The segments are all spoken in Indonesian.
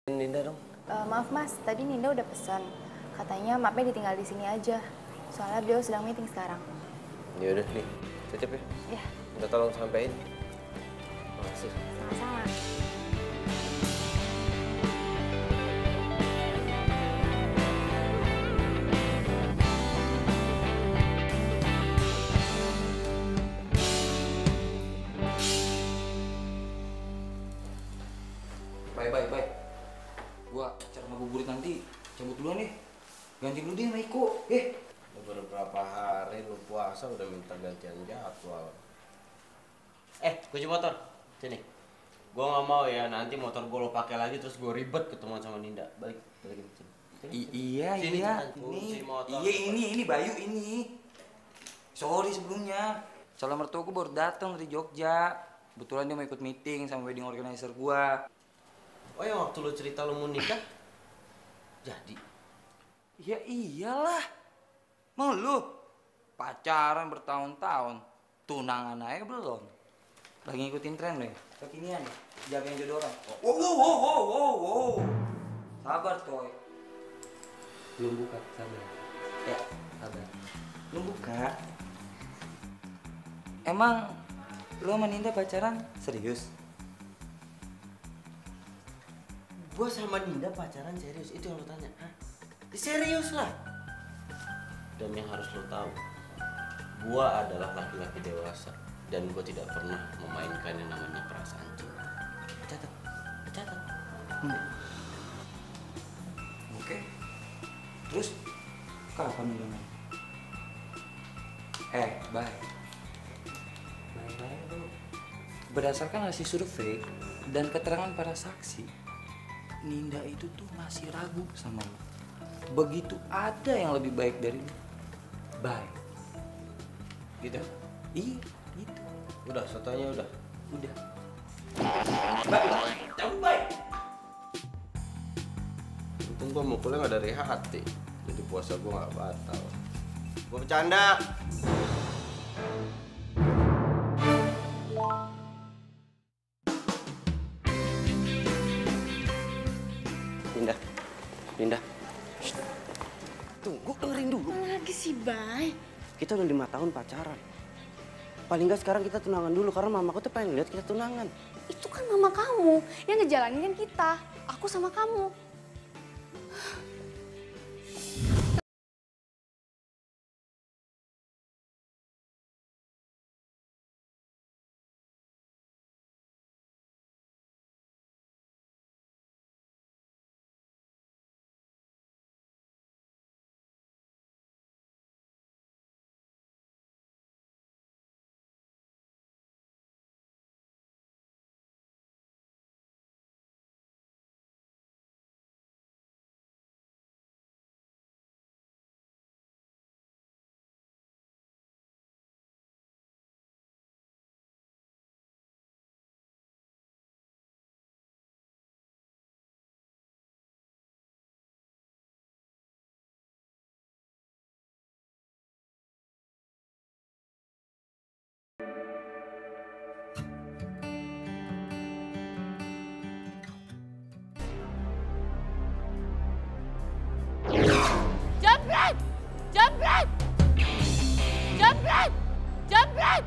Ninda dong. Maaf mas, tadi Ninda udah pesan. Katanya mapnya ditinggal di sini aja. Soalnya beliau sedang meeting sekarang. Ya udah nih, titip ya. Ya. Udah tolong sampein. Makasih. Sama-sama. Baik. Gua acara ngabuburit nanti cabut duluan nih. Ganti lu deh sama Iko. Beberapa hari lu puasa udah minta gantian jadwal. Kunci motor. Sini. Gua nggak mau ya nanti motor gua lo pakai lagi terus gua ribet ketemuan sama Ninda. Balikin sini. Iya. Sini, Ini, kunci motor. ini Bayu ini. Sorry sebelumnya. Soalnya mertua gua baru datang dari Jogja. Kebetulan dia mau ikut meeting sama wedding organizer gua. Oh yang waktu lu cerita lu mau nikah? Jadi? Ya iyalah. Mau lu pacaran bertahun-tahun, tunangan aja belum. Lagi ngikutin tren deh. Kekinian nih, jagain jodoh orang. Wow. Sabar, coy. Belum buka, sabar. Ya, sabar. Belum buka. Emang lu sama Ninda pacaran serius? Gua sama Ninda pacaran serius, itu yang lu tanya? Hah? Serius lah. Dan yang harus lu tahu, gua adalah laki-laki dewasa dan gua tidak pernah memainkan yang namanya perasaan cinta. Catat. Oke. Terus kapan mulainya? Baik. Berdasarkan hasil survei dan keterangan para saksi, Ninda itu tuh masih ragu sama lu. Begitu ada yang lebih baik dari lu, baik. Gitu? Iya, gitu. Udah, satunya udah. Udah. Baik. Untung gua mukulnya nggak dari hati. Jadi puasa gua nggak batal. Gua bercanda. Ninda. Shh. Tunggu, dengerin dulu. Apa lagi sih, Bay? Kita udah 5 tahun pacaran. Paling nggak sekarang kita tunangan dulu karena mamaku tuh pengen lihat kita tunangan. Itu kan mama kamu. Yang ngejalanin kan kita. Aku sama kamu. Jambret! Jambret! Jambret! Jambret!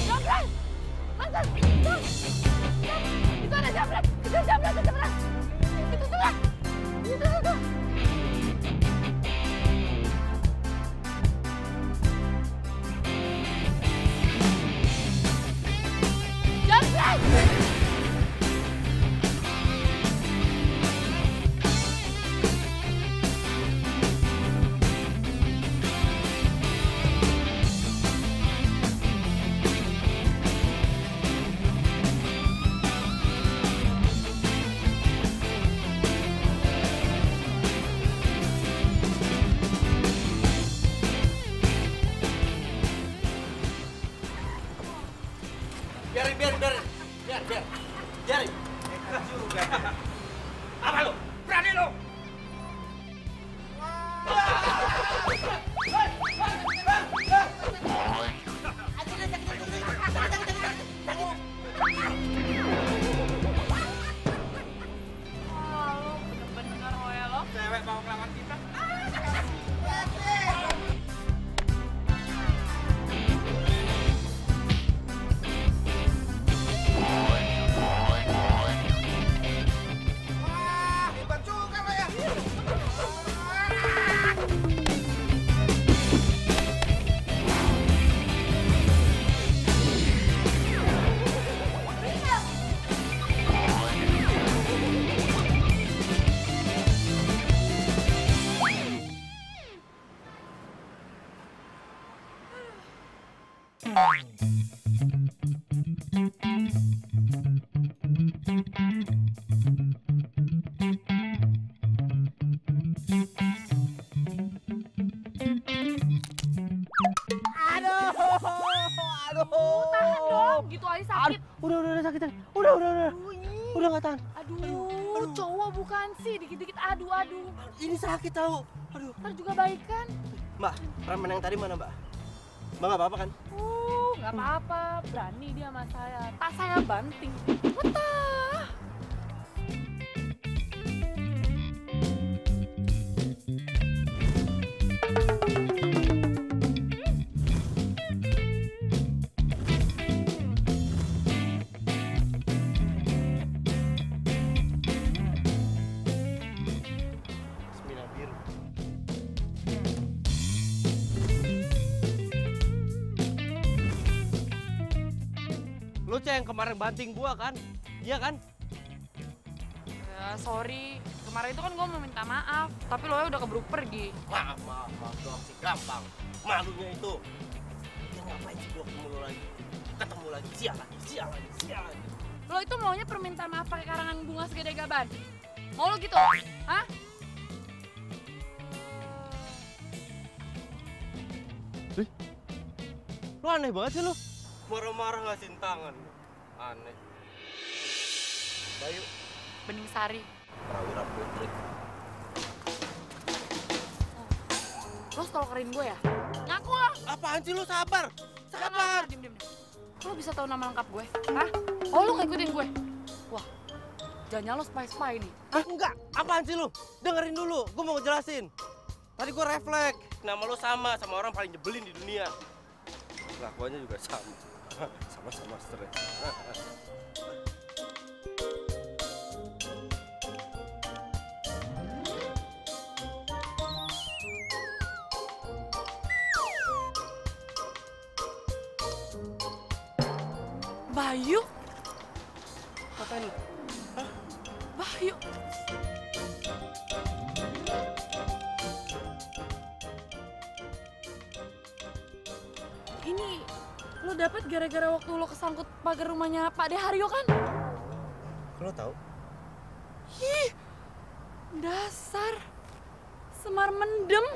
Jambret! Mantan! Itu ada jambret! Itu jambret! Itu jambret! Itu tuh! Itu tuh! Jambret! Biarin. Apa lu? Berani lu? Tahan dong, gitu aja sakit. Udah sakit. Udah. Udah nggak tahan. Aduh, cowok bukan sih, dikit-dikit adu-adu. Ini sakit tahu. Aduh. Ntar juga baik kan? Mbak, preman yang tadi mana, Mbak? Mbak nggak apa-apa kan? Nggak apa-apa, berani dia sama saya. Tak saya banting. Betah. Bismillah biru. Lu yang kemarin banting gua kan? Iya kan? Ya, sorry. Kemarin itu kan gue mau minta maaf, tapi lo udah keburu pergi. Maaf doang sih gampang. Malunya itu. Ya ngapain sih gua ketemu lagi? Sial lagi. Lo itu maunya permintaan maaf pakai karangan bunga segede gaban? Mau lo gitu? Hah? Lu aneh banget sih lu. Marah-marah ngasihin tangan. Aneh. Bayu, Bening Sari. Prawira Putri. Lo stalkerin gue ya? Ngaku lah. Apaan sih lu? Sabar. Diem. Lo bisa tahu nama lengkap gue? Hah? Oh, lo ngikutin gue? Wah, jangan lo spy nih. Hah? Enggak. Apaan sih lu? Dengerin dulu. Gua mau ngejelasin. Tadi gua refleks. Nama lu sama orang paling nyebelin di dunia. Kelakuannya juga sama. Sama-sama stres. Bayu? Ngapain lu? Bayu? Ini lo dapet gara-gara waktu lo kesangkut pagar rumahnya Pak De Haryo kan? Lu tahu? Ih, dasar Semar mendem.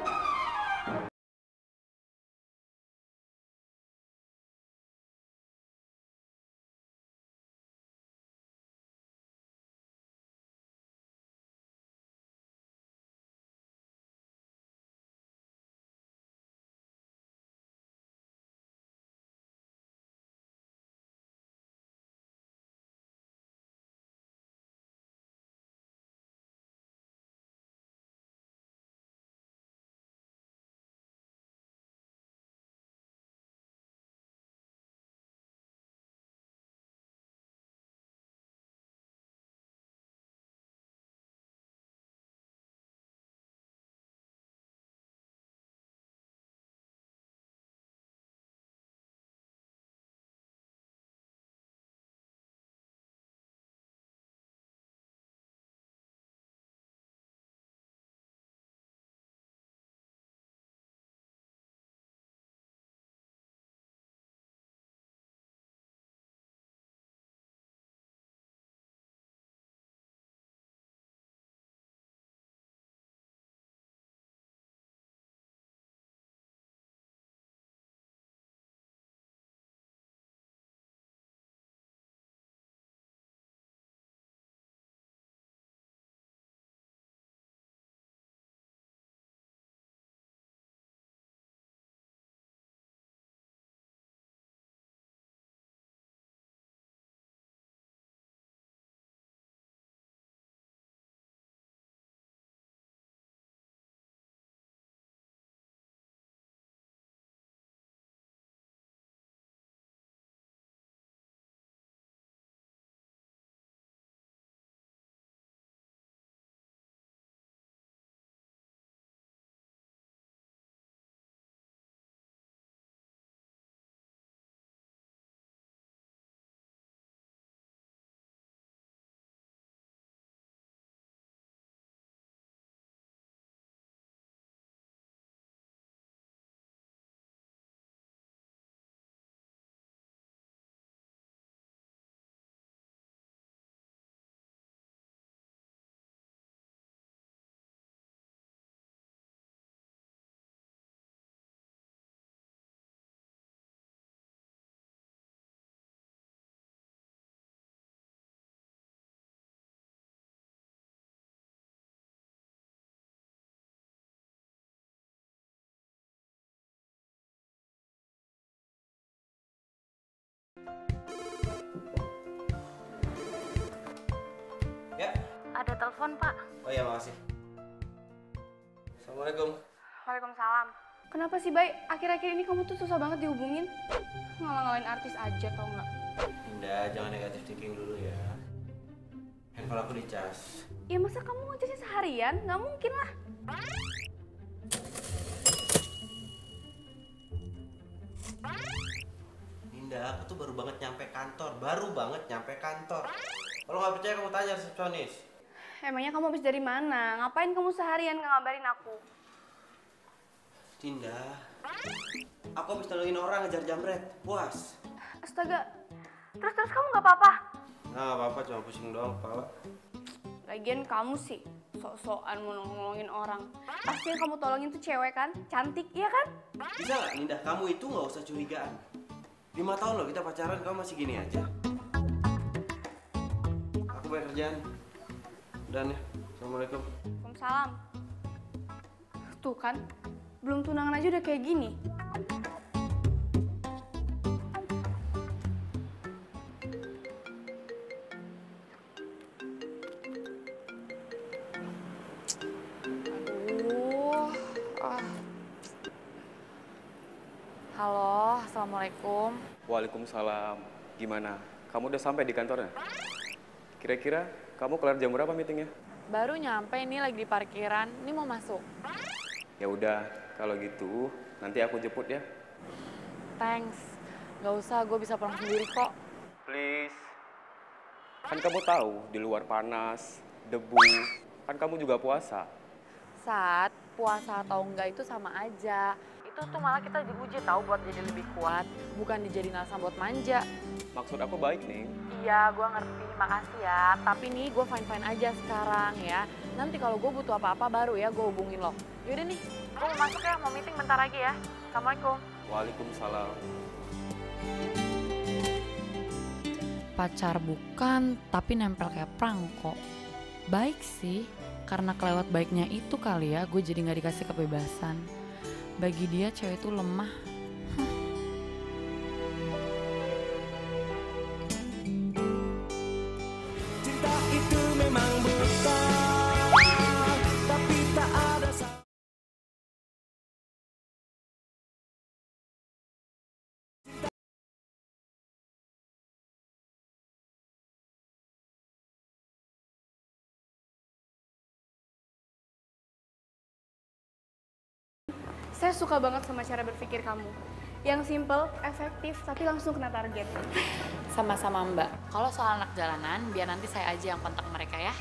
Ada telepon, Pak. Oh iya, makasih. Assalamualaikum. Waalaikumsalam. Kenapa sih, Bay? Akhir-akhir ini kamu tuh susah banget dihubungin. Ngalah-ngalahin artis aja, tau nggak? Indah, jangan negatif thinking dulu ya. Handphone aku dicas. Ya masa kamu ngecasnya seharian? Nggak mungkin lah. Indah, aku tuh baru banget nyampe kantor. Kalau nggak percaya kamu tanya resepsionis. Emangnya kamu habis dari mana? Ngapain kamu seharian nggak ngabarin aku? Indah, aku habis nolongin orang ngejar jamret. Puas. Astaga. Terus kamu nggak apa-apa? Nah, nggak apa-apa, cuma pusing doang kepala. Lagian kamu sih sok-sokan mau nolongin orang. Pasti yang kamu tolongin tuh cewek kan? Cantik, iya kan? Bisa nggak, Indah? Kamu itu nggak usah curigaan. 5 tahun loh kita pacaran, kamu masih gini aja. Aku banyak kerjaan. Dan ya, assalamualaikum. Waalaikumsalam. Tuh kan, belum tunangan aja udah kayak gini. Halo, assalamualaikum. Waalaikumsalam. Gimana? Kamu udah sampai di kantornya? Kira-kira kamu kelar jam berapa meetingnya? Baru nyampe ini lagi di parkiran. Ini mau masuk. Ya udah, kalau gitu nanti aku jemput ya. Thanks. Gak usah, gue bisa pulang sendiri kok. Please. Kan kamu tahu di luar panas, debu. Kan kamu juga puasa. Saat puasa atau enggak itu sama aja. Itu tuh malah kita diuji tahu buat jadi lebih kuat, bukan dijadiin alasan buat manja. Maksud aku baik nih. Iya, gue ngerti, makasih ya. Tapi nih gue fine-fine aja sekarang ya. Nanti kalau gue butuh apa-apa baru ya gue hubungin lo. Yaudah nih, gue mau masuk ya, mau meeting bentar lagi ya. Assalamualaikum. Waalaikumsalam. Pacar bukan, tapi nempel kayak perangko. Baik sih, karena kelewat baiknya itu kali ya gue jadi gak dikasih kebebasan. Bagi dia cewek itu lemah. Cinta itu memang buta, tapi tak ada Saya suka banget sama cara berpikir kamu. Yang simple, efektif, tapi langsung kena target. Sama-sama Mbak. Kalau soal anak jalanan, biar nanti saya aja yang kontak mereka ya.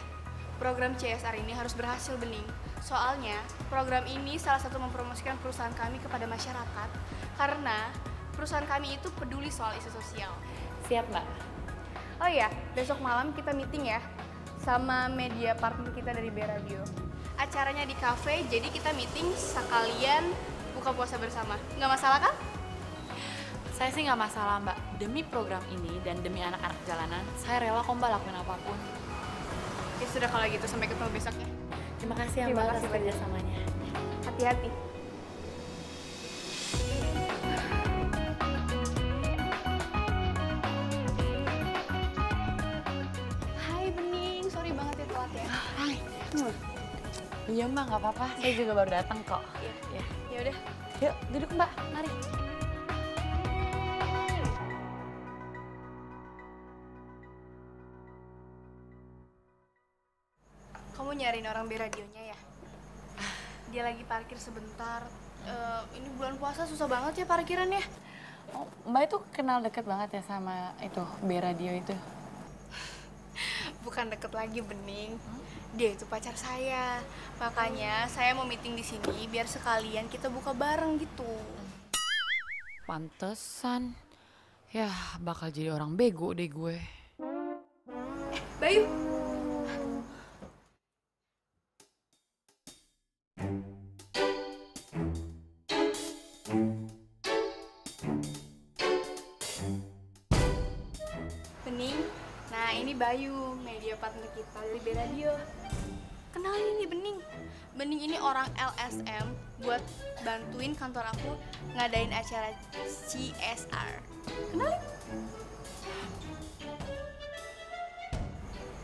Program CSR ini harus berhasil, Bening. Soalnya, program ini salah satu mempromosikan perusahaan kami kepada masyarakat. Karena perusahaan kami itu peduli soal isu sosial. Siap Mbak. Oh iya, besok malam kita meeting ya. Sama media partner kita dari B Radio. Acaranya di cafe, jadi kita meeting sekalian buka puasa bersama. Nggak masalah kan? Saya sih nggak masalah Mbak. Demi program ini dan demi anak-anak jalanan, saya rela kok Mbak lakuin apapun. Ya sudah kalau gitu, sampai ketemu besok ya. Terima kasih ya Terima Mbak kasih atas kerjasamanya. Hati-hati. Hai Bening, sorry banget ya telat ya. Hai. Iya Mbak, nggak apa-apa. Saya juga baru datang kok. Iya. Ya udah. Yuk, duduk Mbak. Mari. Kamu nyariin orang B radionya ya? Dia lagi parkir sebentar. Ini bulan puasa susah banget ya parkirannya. Oh, Mbak itu kenal deket banget ya sama itu B Radio itu? Bukan deket lagi Bening. Dia itu pacar saya. Makanya saya mau meeting di sini biar sekalian kita buka bareng gitu. Pantesan. Ya, bakal jadi orang bego deh gue. Bayu. Bening. Nah, ini Bayu, media partner kita dari B Radio. Kenalin ini Bening. Bening ini orang LSM buat bantuin kantor aku ngadain acara CSR. Kenalin?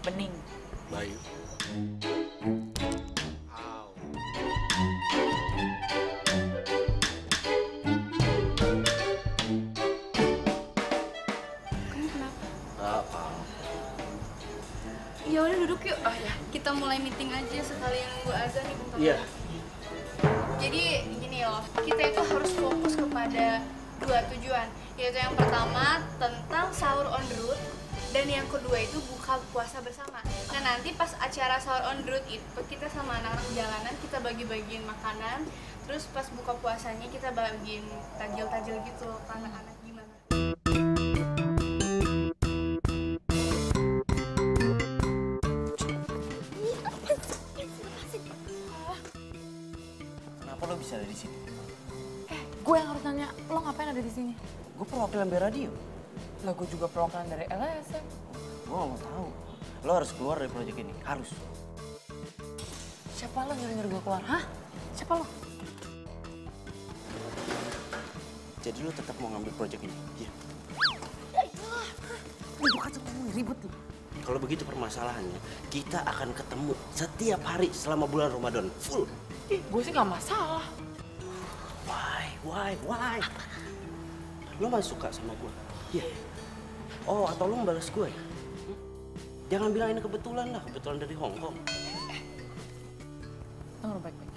Bening. Bayu. Kamu kenapa? Apa? Ya udah duduk yuk. Oh ya, kita mulai meeting aja sekalian nunggu azan nih bentar. Iya. Jadi gini loh, kita itu harus fokus kepada dua tujuan, yaitu yang pertama tentang sahur on the road, dan yang kedua itu buka puasa bersama. Nah nanti pas acara sahur on the road itu kita sama anak-anak jalanan kita bagi-bagiin makanan, terus pas buka puasanya kita bagiin tajil-tajil gitu ke anak-anak. Gimana? Kenapa lo bisa ada di sini? Gue yang harus nanya, lo ngapain ada di sini? Gue perwakilan B-Radio. Lah gue juga perwakilan dari LSM. Gue gak mau tahu. Lo harus keluar dari proyek ini. Harus. Siapa lo nyuruh-nyuruh gue keluar? Hah? Siapa lo? Jadi lo tetap mau ngambil proyek ini? Iya. Gue kacau kamu ribut nih. Kalau begitu permasalahannya, kita akan ketemu setiap hari selama bulan Ramadan. Full. Gue sih gak masalah. Why? Lo masih suka sama gue? Iya. Oh, atau lo membalas gue ya? Jangan bilang ini kebetulan lah, kebetulan dari Hong Kong. Dengar baik-baik.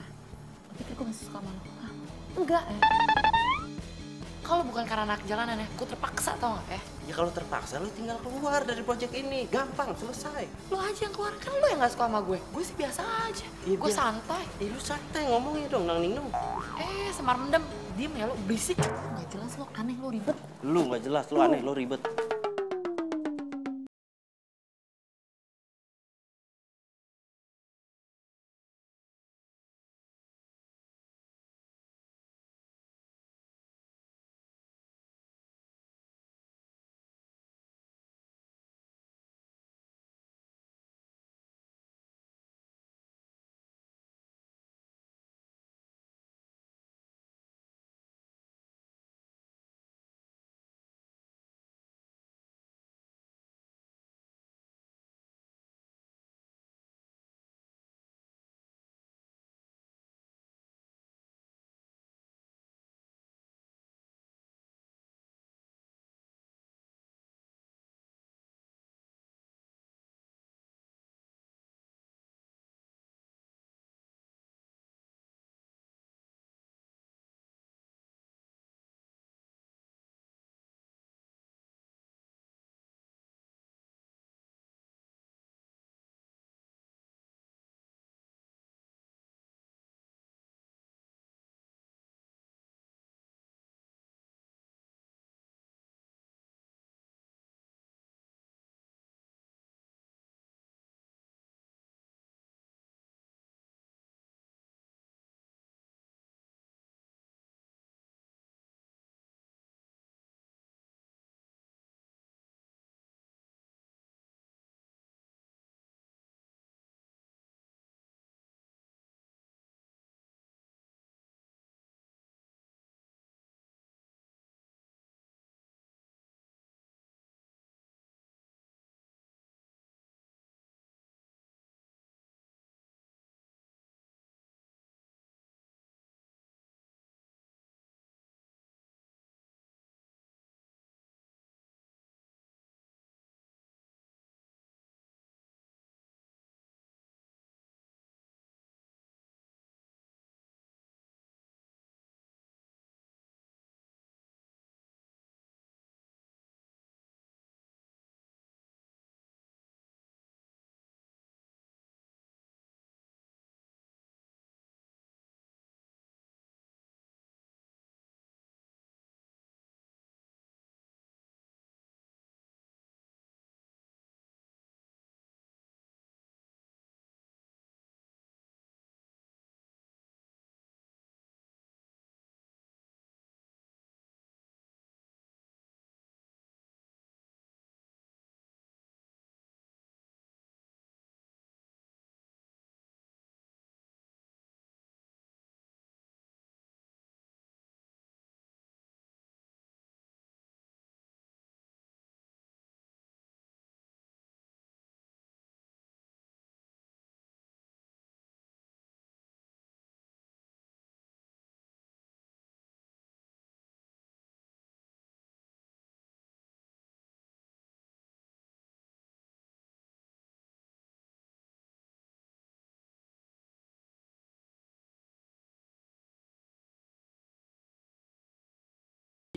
Lo pikir gue masih suka sama lo? Hah? Enggak ya. Kalau bukan karena anak jalanan ya, gue terpaksa tau gak ya? Ya kalau terpaksa lo tinggal keluar dari proyek ini. Gampang, selesai. Lo aja yang keluar, kan lo yang gak suka sama gue. Gue sih biasa aja. Iya, Gue biasa. santai. Lu santai ngomongnya dong, Nang Ningnu. Semar mendem. Diem ya lo, berisik. Gak jelas lo, aneh lo, ribet. Lu nggak jelas, lu aneh, lu ribet.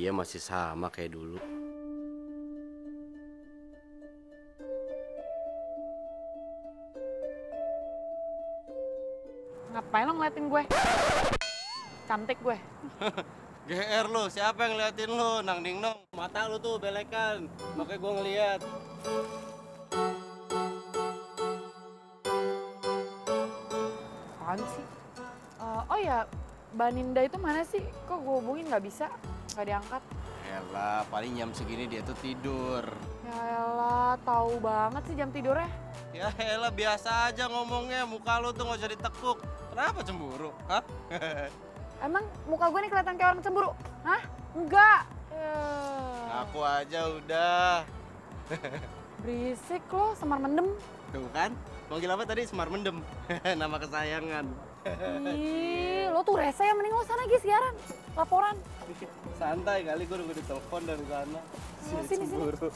dia masih sama kayak dulu. Ngapain lo ngeliatin gue? Cantik gue. GR lu, siapa yang ngeliatin lu? Nang ding nong, mata lu tuh belekan. Makanya gua ngeliat. Apaan sih? Oh ya, Mbak Ninda itu mana sih? Kok gue hubungin nggak bisa? Nggak diangkat. Elah, paling jam segini dia tuh tidur. Ya elah, tahu banget sih jam tidurnya. Ya elah, biasa aja ngomongnya. Muka lu tuh nggak usah ditekuk. Kenapa cemburu? Hah? Emang muka gue nih kelihatan kayak orang cemburu? Hah? Enggak. Aku aja udah. Berisik lo, semar mendem. Tuh kan? Manggil apa tadi? Semar Mendem. Nama kesayangan. Ih, lo tuh rese ya, mending lo sana lagi siaran. Laporan. Santai kali, gue udah ditelepon dari sana. Sini, sini. Ini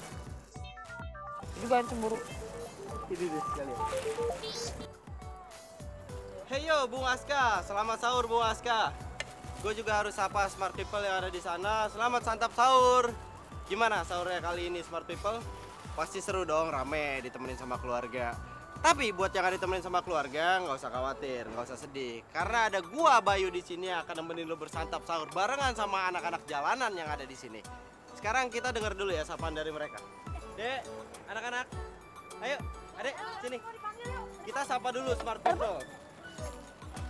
juga yang cemburu. Ini deh sekalian. Hey yo, Bung Aska. Selamat sahur, Bung Aska. Gue juga harus sapa smart people yang ada di sana. Selamat santap sahur. Gimana sahurnya kali ini, smart people? Pasti seru dong, rame, ditemenin sama keluarga. Tapi buat yang ada ditemenin sama keluarga, nggak usah khawatir, nggak usah sedih. Karena ada gua Bayu di sini yang akan nemenin lo bersantap sahur barengan sama anak-anak jalanan yang ada di sini. Sekarang kita dengar dulu ya sapaan dari mereka. Dek, anak-anak, ayo, adek, sini. Kita sapa dulu smart people.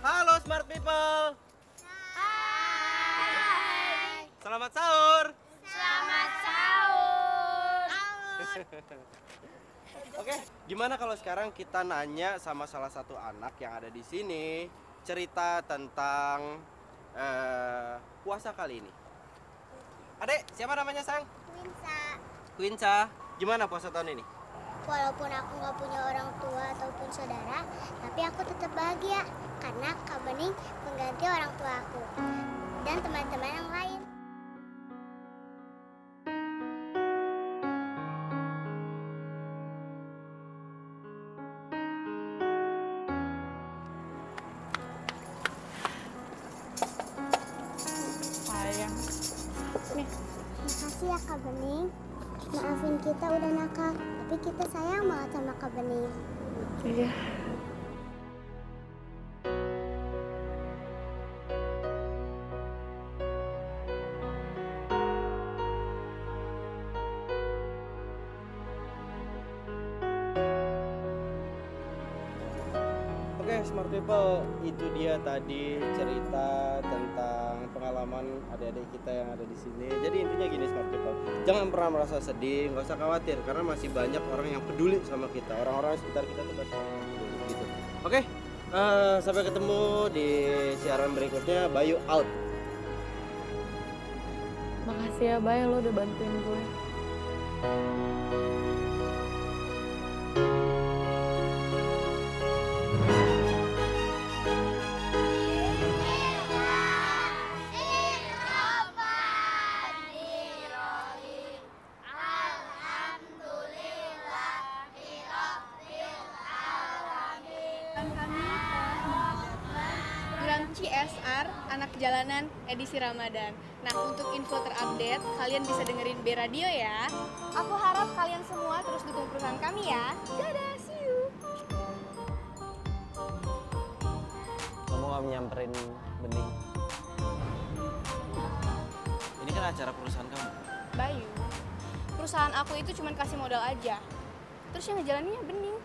Halo smart people. Hai. Selamat sahur. Selamat sahur. Oke, gimana kalau sekarang kita nanya sama salah satu anak yang ada di sini cerita tentang puasa kali ini. Adek, siapa namanya Sang? Winsa. Quinca. Gimana puasa tahun ini? Walaupun aku nggak punya orang tua ataupun saudara, tapi aku tetap bahagia karena Kak Bening pengganti orang tua aku dan teman-teman yang lain. Sayang. Nih. Makasih ya Kak Bening. Maafin kita udah nakal, tapi kita sayang banget sama Kak Bening. Iya. Oke, smart people, itu dia tadi cerita tentang pengalaman adik-adik kita yang ada di sini. Jadi intinya gini smart people, jangan pernah merasa sedih, nggak usah khawatir karena masih banyak orang yang peduli sama kita, orang-orang sekitar kita tuh pasti peduli gitu. Oke, sampai ketemu di siaran berikutnya. Bayu out. Makasih ya, Bay, lo udah bantuin gue. Program CSR Anak Jalanan edisi Ramadan. Nah, untuk info terupdate, kalian bisa dengerin B Radio ya. Aku harap kalian semua terus dukung perusahaan kami ya. Dadah, see you. Kamu nggak nyamperin Bening? Ini kan acara perusahaan kamu. Bayu, perusahaan aku itu cuma kasih modal aja. Terus yang ngejalaninnya Bening.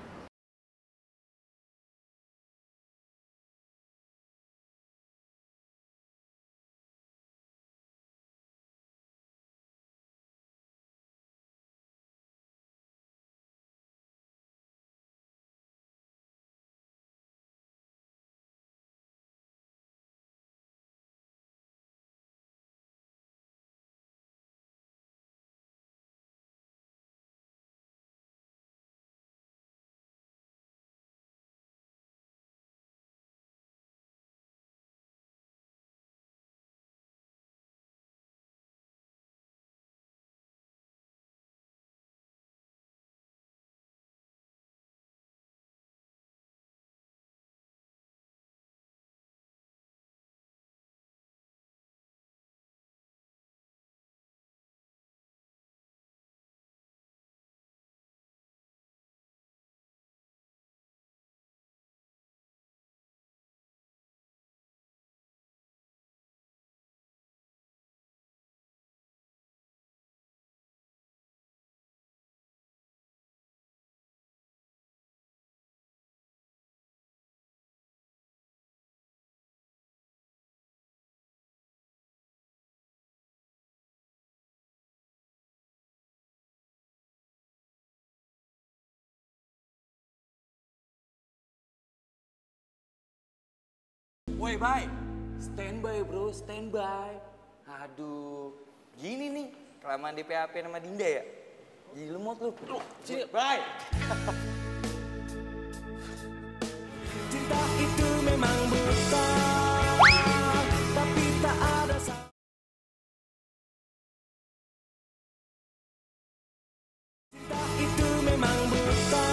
Woi, bye. Standby bro, standby. Aduh, gini nih, kelamaan di PHP sama Dinda ya. Jadi lemot lu. Sini, bye. Cinta itu memang buta, tapi tak ada cinta itu memang buta,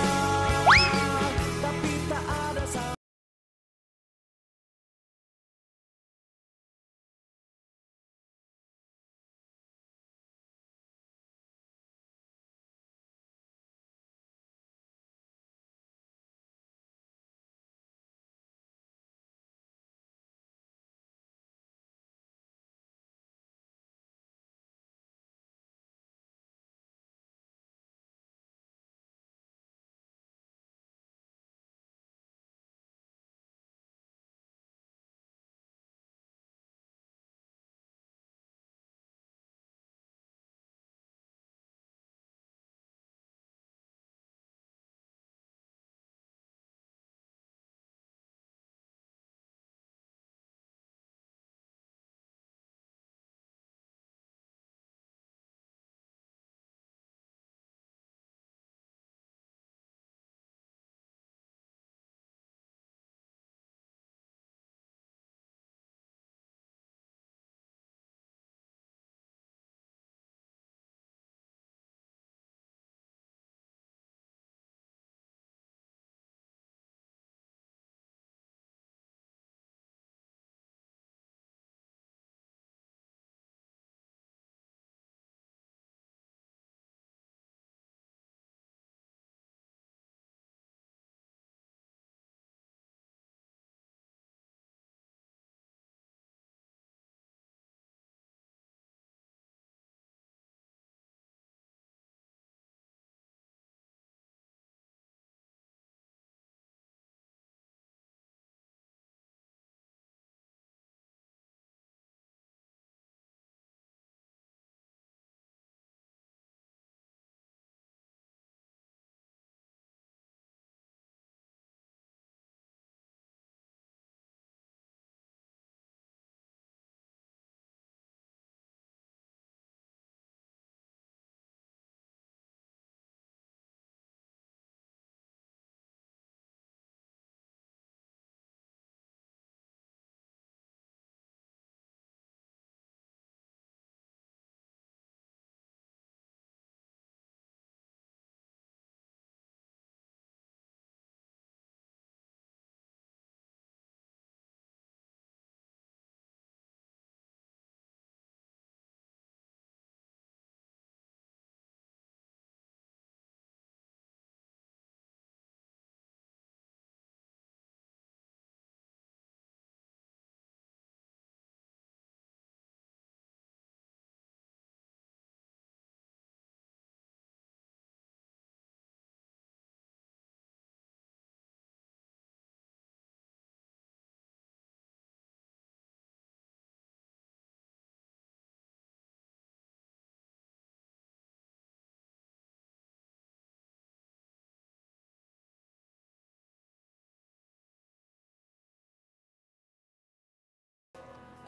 tapi tak ada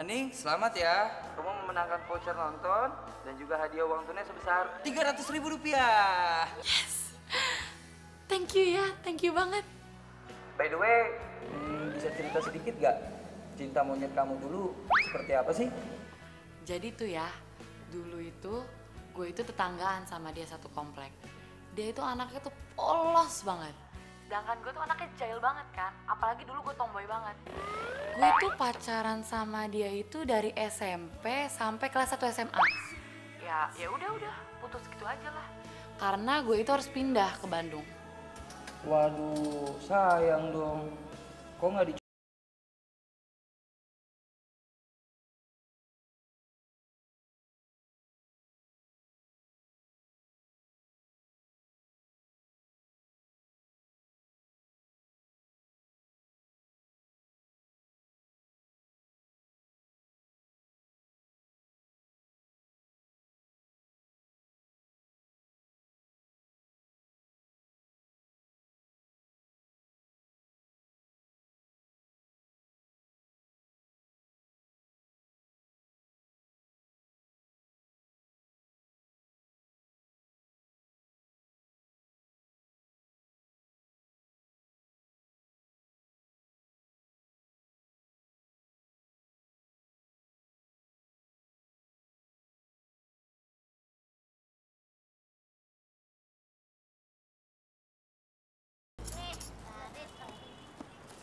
Nih, selamat ya. Kamu memenangkan voucher nonton dan juga hadiah uang tunai sebesar Rp300.000. Yes. Thank you ya, thank you banget. By the way, bisa cerita sedikit gak? Cinta monyet kamu dulu seperti apa sih? Jadi tuh ya, dulu itu gue itu tetanggaan sama dia satu komplek. Dia itu anaknya tuh polos banget. Sedangkan gue tuh anaknya jahil banget kan, apalagi dulu gue tomboy banget. Gue tuh pacaran sama dia itu dari SMP sampai kelas 1 SMA. Ya udah putus gitu aja lah. Karena gue itu harus pindah ke Bandung. Waduh, sayang dong. Kok nggak di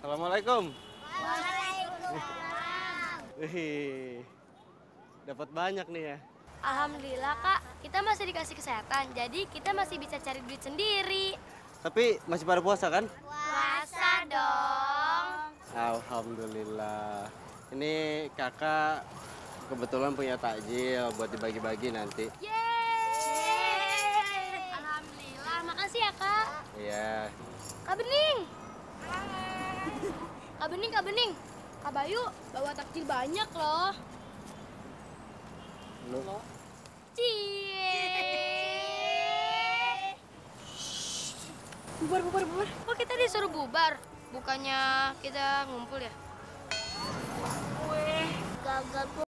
Assalamualaikum. Waalaikumsalam. Wih, dapat banyak nih ya. Alhamdulillah kak, kita masih dikasih kesehatan, jadi kita masih bisa cari duit sendiri. Tapi masih pada puasa kan? Puasa dong. Alhamdulillah. Ini kakak kebetulan punya takjil buat dibagi-bagi nanti. Yeay. Alhamdulillah, makasih ya kak. Iya. Kak Bening. Kak Bening, Kak Bening. Kak Bayu bawa takjil banyak loh. Lu Cie. Bubar. Kok kita disuruh bubar? Bukannya kita ngumpul ya? Weh, gagal tuh.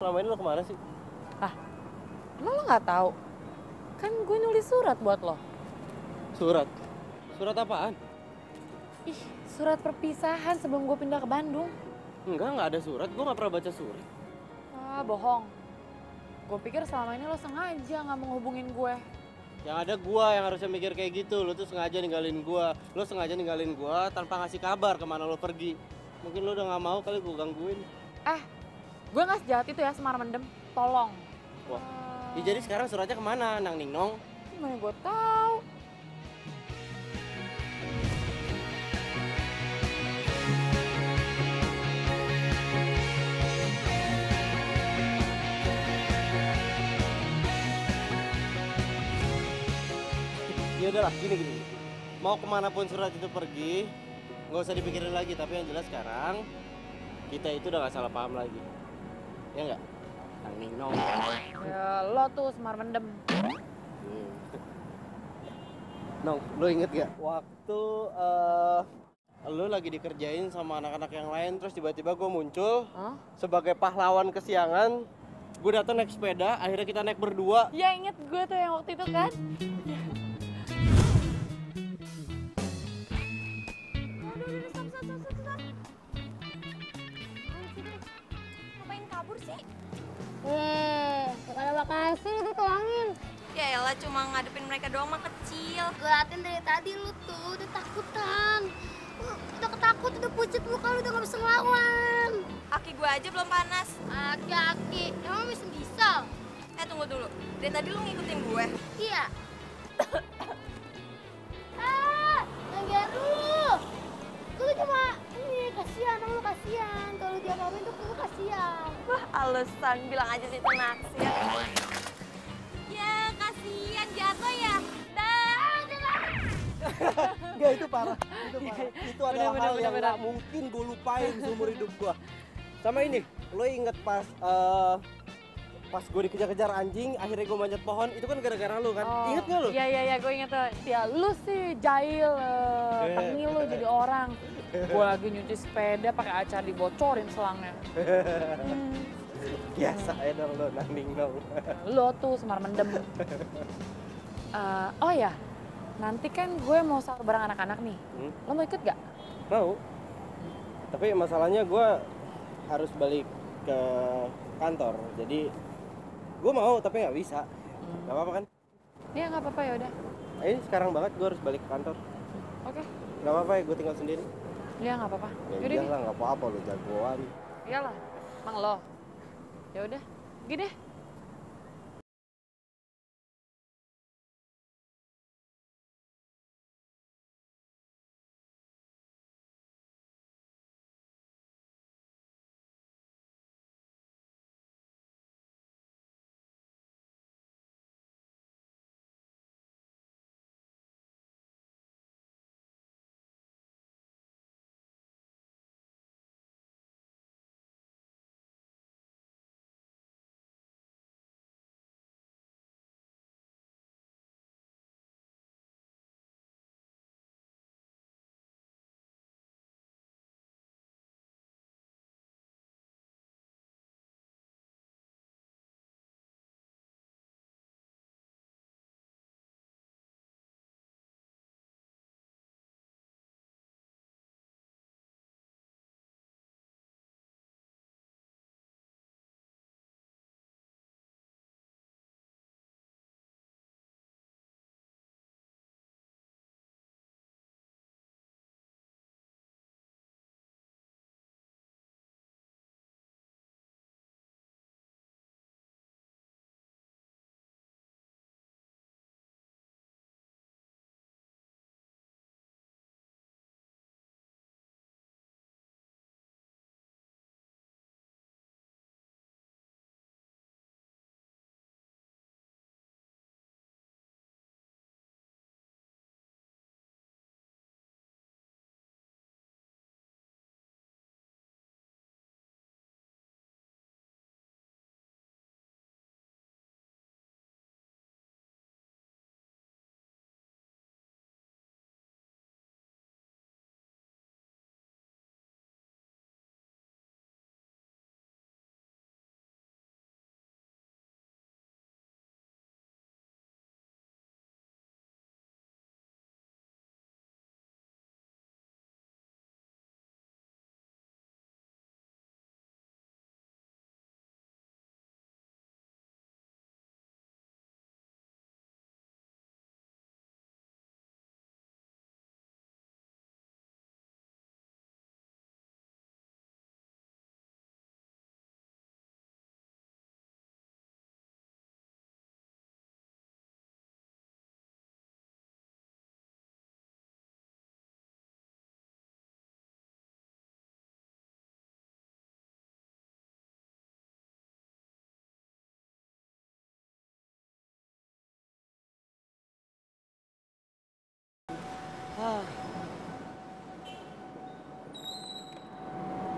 selama ini lo kemana sih? Emang lo nggak tahu? Kan gue nulis surat buat lo. Surat? Surat apaan? Ih, surat perpisahan sebelum gue pindah ke Bandung. Nggak ada surat. Gue nggak pernah baca surat. Ah, bohong. Gue pikir selama ini lo sengaja nggak mau ngehubungin gue. Yang ada gue yang harusnya mikir kayak gitu. Lo tuh sengaja ninggalin gue. Lo sengaja ninggalin gue tanpa ngasih kabar kemana lo pergi. Mungkin lo udah nggak mau kali gue gangguin. Gue nggak sejahat itu ya Semar Mendem. Tolong. Wah, ya jadi sekarang suratnya kemana, Nang Ningnong? Gimana gue tahu? Ya udahlah, gini. Mau kemana pun surat itu pergi, nggak usah dipikirin lagi. Tapi yang jelas sekarang kita itu udah nggak salah paham lagi, ya nggak? Nang Ningnong. Ya lo tuh Semar Mendem. Nong, lo inget gak waktu lo lagi dikerjain sama anak-anak yang lain, terus tiba-tiba gue muncul sebagai pahlawan kesiangan. Gue datang naik sepeda, akhirnya kita naik berdua. Ya inget gue tuh yang waktu itu kan. Ngapain kabur sih? Gak ada makasih lu tuangin. Ya elah, cuma ngadepin mereka doang mah kecil. Gue latin dari tadi lu tuh udah takutan. Udah ketakut, udah pucet muka lu udah gak bisa ngelawan. Aki gue aja belum panas. Aki-aki, emang bisa? Tunggu dulu. Dari tadi lu ngikutin gue. Iya. Nggak dulu. Gue cuma ini kasihan, lu kasihan. Kalau dia ngapain tuh gue kasihan. Wah, alasan bilang aja sih itu naksir. Ya, kasihan jatuh ya. Enggak, itu parah. Itu adalah hal yang gak mungkin gue lupain seumur hidup gue. Sama ini, lo inget pas pas gue dikejar-kejar anjing, akhirnya gue manjat pohon, itu kan gara-gara lu kan? Ingat gak lu? Iya, gue inget tuh. Ya lu sih jahil, tengil lu jadi orang. Gue lagi nyuci sepeda pakai acar dibocorin selangnya. Biasa ya dong lo, nanding dong. Lo tuh semar mendem. Oh ya, nanti kan gue mau sahur bareng anak-anak nih. Lo mau ikut gak? Mau. Tapi masalahnya gue harus balik ke kantor. Jadi gue mau tapi nggak bisa. Gak apa-apa kan? Iya nggak apa-apa ya udah. Ini sekarang banget gue harus balik ke kantor. Oke. Gak apa-apa ya, gue tinggal sendiri. Iya nggak apa-apa. Ya Yaudah iyalah, nggak apa-apa lo jagoan. Iyalah, emang lo. Ya udah, gini deh.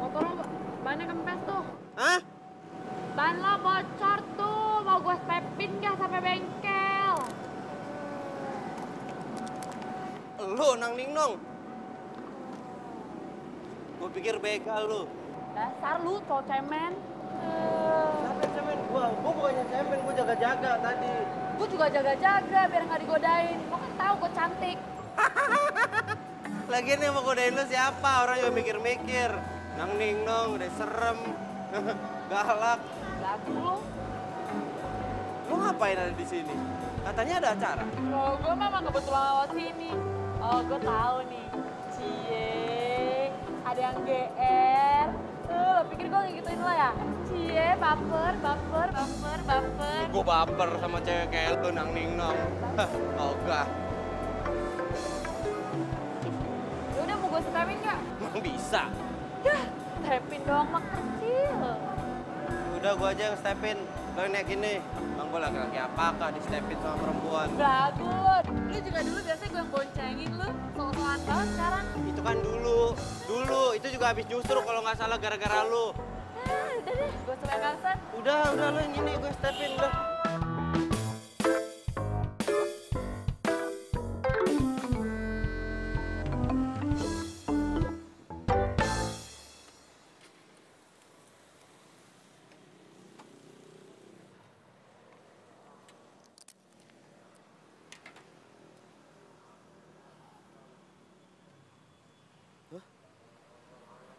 Motor lo bannya kempes tuh. Hah? Ban lo bocor tuh, mau gue stepin gak sampai bengkel? Lu nang ning nong. Gue pikir begal lu. Dasar lu cowok cemen. Siapa yang cemen? Gua bukannya cemen, gua jaga-jaga tadi. Gue juga jaga-jaga biar nggak digodain. Lo kan tahu gue cantik. Lagian yang mau godain lu siapa? Orang juga mikir-mikir. Nang ning nong udah serem. Galak. Lagu lo. Lu ngapain ada di sini? Katanya ada acara. Oh, gue memang kebetulan lewat sini. Oh, gue tahu nih. Cie, ada yang GR. Lo pikir gue ngikutin lo ya? Cie, baper. Gue baper sama cewek kayak lu nang ning nong. Ogah. Ya udah mau gue stepin nggak? Emang bisa? Yah, stepin doang mah kecil. Udah gua aja yang stepin. Lo yang naik ini. Emang gua laki-laki apakah di stepin sama perempuan? Belagu lo. Lu juga dulu biasanya gue yang boncengin lu. Soal-soalan banget sekarang. Itu kan dulu. Dulu itu juga habis justru kalau nggak salah gara-gara lu. udah deh, gue suka Kalsan. Udah lo yang gini, gue stepin udah.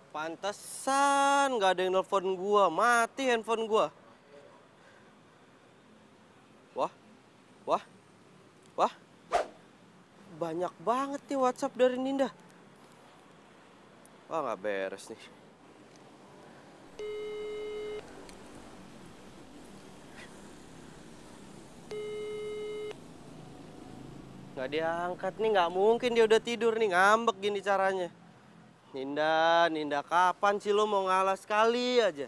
Pantesan nggak ada yang nelfon gua, mati handphone gua. Wah, banyak banget nih WhatsApp dari Ninda. Wah, nggak beres nih. Nggak diangkat nih, nggak mungkin dia udah tidur nih, ngambek gini caranya. Ninda, kapan sih lo mau ngalah sekali aja?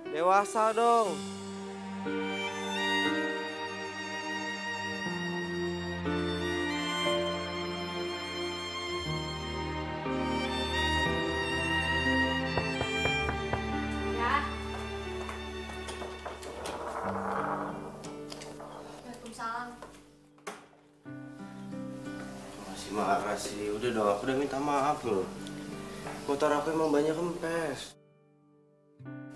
Dewasa dong. Ya. Waalaikumsalam. Masih marah sih, udah dong, aku udah minta maaf loh. Motor aku emang banyak kempes.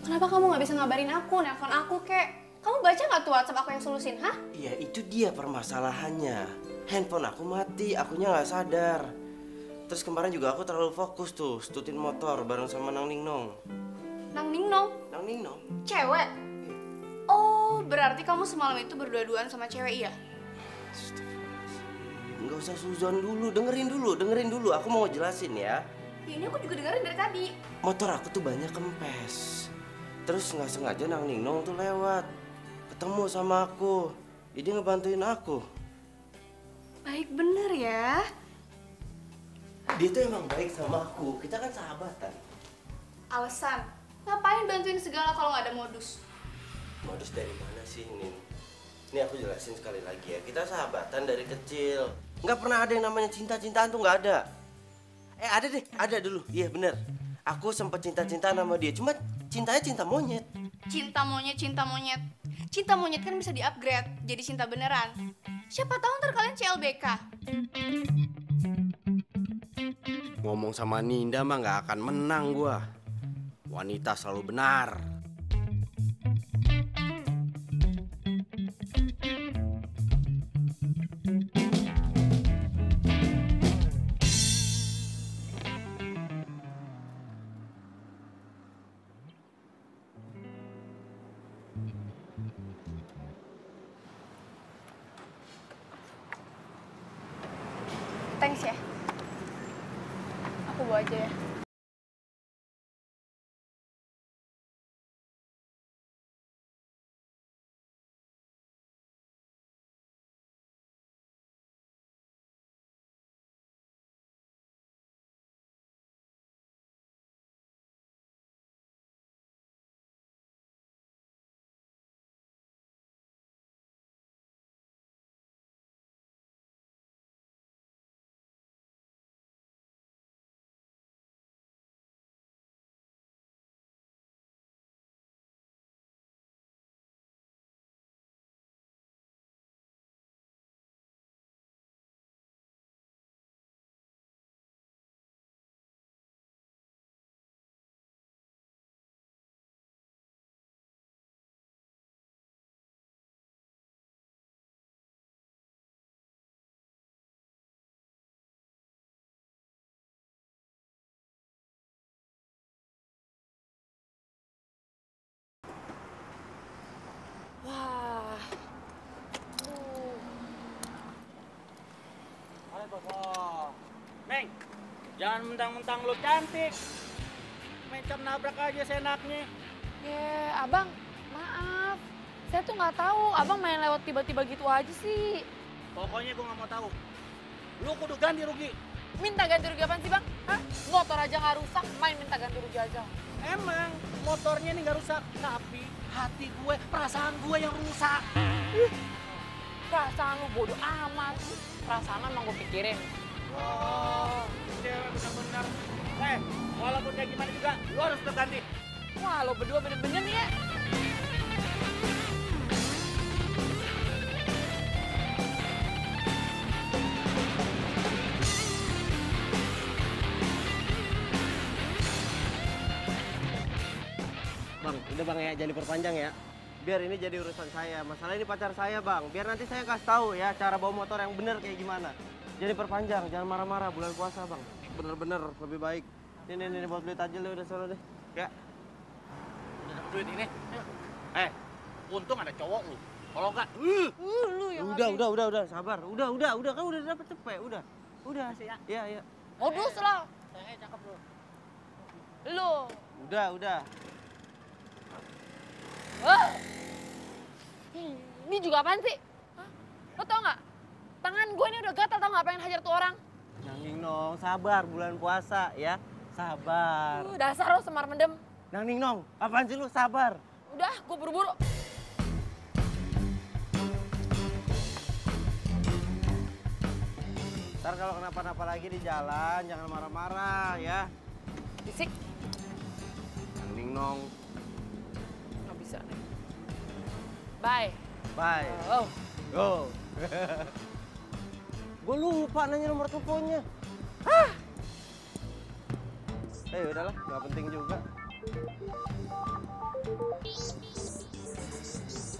Kenapa kamu nggak bisa ngabarin aku, nelpon aku, kek? Kamu baca nggak tuh WhatsApp aku yang solusin, hah? Iya, itu dia permasalahannya. Handphone aku mati, akunya nggak sadar. Terus kemarin juga aku terlalu fokus tuh, stutin motor bareng sama Nang Ningnong. Nang Ningnong? Nang Ningnong? Cewek? Oh, berarti kamu semalam itu berdua-duaan sama cewek, iya? Nggak usah suzon dulu, dengerin dulu. Aku mau jelasin ya. Ya, ini aku juga dengerin dari tadi. Motor aku tuh banyak kempes. Terus nggak sengaja Nang Ningnong tuh lewat. Ketemu sama aku. Dia ngebantuin aku. Baik bener ya. Dia tuh emang baik sama aku. Kita kan sahabatan. Alasan? Ngapain bantuin segala kalau nggak ada modus? Modus dari mana sih, Nin? Ini aku jelasin sekali lagi ya. Kita sahabatan dari kecil. Nggak pernah ada yang namanya cinta-cintaan tuh nggak ada. Ada deh, ada dulu. Iya bener. Aku sempet cinta-cintaan sama dia. Cuma cintanya cinta monyet. Cinta monyet. Cinta monyet kan bisa di-upgrade jadi cinta beneran. Siapa tahu ntar kalian CLBK. Ngomong sama Ninda mah nggak akan menang gua. Wanita selalu benar. Thanks ya. Aku bawa aja ya. Neng, jangan mentang-mentang lu cantik. Mencap nabrak aja seenaknya. Abang, maaf. Saya tuh nggak tahu, abang main lewat tiba-tiba gitu aja sih. Pokoknya gua nggak mau tahu. Lu kudu ganti rugi. Minta ganti rugi apaan sih bang? Hah? Motor aja nggak rusak, main minta ganti rugi aja. Emang motornya ini nggak rusak, tapi hati gue, perasaan gue yang rusak. Perasaan lu bodoh amat. Perasaan emang gue pikirin. Oh, cewek benar-benar. Walaupun kayak gimana juga, lu harus tetap ganti. Wah, lo berdua bener-bener nih ya. Bang, udah bang ya, jadi perpanjang ya. Biar ini jadi urusan saya. Masalah ini pacar saya bang. Biar nanti saya kasih tahu ya cara bawa motor yang bener kayak gimana. Jadi perpanjang, jangan marah-marah bulan puasa bang. Bener-bener lebih baik. Ini buat beli tajil deh udah solo deh. Ya. Udah dapet duit ini. Untung ada cowok lu. Kalau enggak, Lu yang udah, sabar. Udah, kan udah dapet cepet, udah. Udah sih ya. Iya. modus lo. cakep lu. Lu. Udah. Wah. Ini juga apaan sih? Hah? Lo tau nggak? Tangan gue ini udah gatal, tau nggak pengen hajar tuh orang. Nanging nong, sabar bulan puasa ya. Sabar. Dasar lo semar mendem. Nanging nong, apaan sih lu sabar? Udah, gue buru-buru. Ntar kalau kenapa-napa lagi di jalan, jangan marah-marah ya. Bisik. Nanging nong. Nggak bisa nih. Bye. Bye. Oh. Go. Gue lupa nanya nomor teleponnya. Udahlah, nggak penting juga.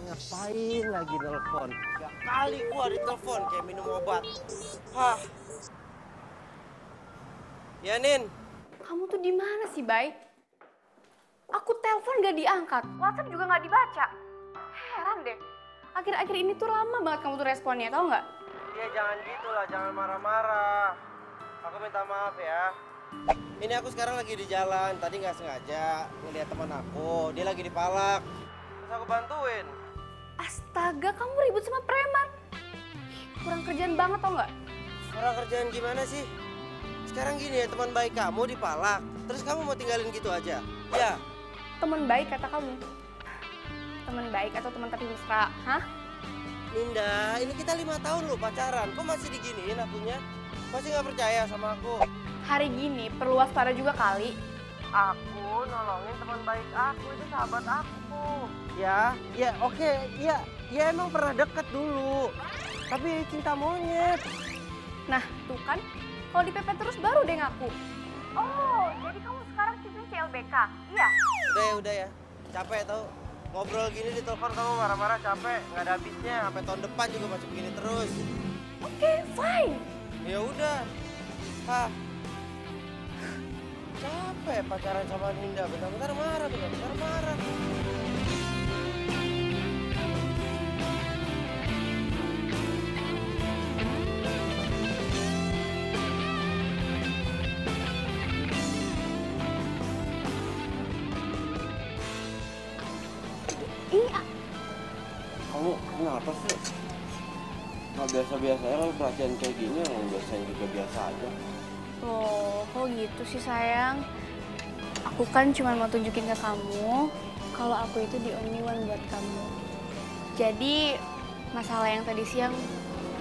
Ngapain lagi nelfon? Gak kali gua ditelepon kayak minum obat. Ya Nin. Kamu tuh di mana sih, Bay? Aku telepon gak diangkat, WhatsApp juga gak dibaca. Heran deh. Akhir-akhir ini tuh lama banget kamu tuh responnya, tau nggak? Ya jangan gitu lah, jangan marah-marah. Aku minta maaf ya. Ini aku sekarang lagi di jalan, tadi nggak sengaja ngeliat teman aku, dia lagi dipalak. Terus aku bantuin. Astaga, kamu ribut sama preman. Kurang kerjaan banget tau nggak? Kurang kerjaan gimana sih? Sekarang gini ya, teman baik kamu dipalak, terus kamu mau tinggalin gitu aja? Ya. Teman baik kata kamu. Teman baik atau teman tapi mesra, hah? Ninda, ini kita 5 tahun loh pacaran, kok masih diginiin akunya? Masih nggak percaya sama aku? Hari gini perlu waspada juga kali. Aku nolongin teman baik aku, itu sahabat aku. Ya oke, ya emang pernah deket dulu. Tapi cinta monyet. Nah, tuh kan, kalau dipepet terus baru deh ngaku. Oh, jadi kamu sekarang cinta CLBK, iya? Udah ya, capek tau. Ngobrol gini di telepon kamu marah-marah capek, nggak ada habisnya. Sampai tahun depan juga masih begini terus. Oke, fine. Ya udah. Capek pacaran sama Ninda, bentar-bentar marah. Iya. Kamu kenapa sih? Nggak biasa-biasa ya, kalau perhatian kayak gini yang biasanya juga biasa aja. Loh, kok gitu sih sayang? Aku kan cuma mau tunjukin ke kamu kalau aku itu the only one buat kamu. Jadi, masalah yang tadi siang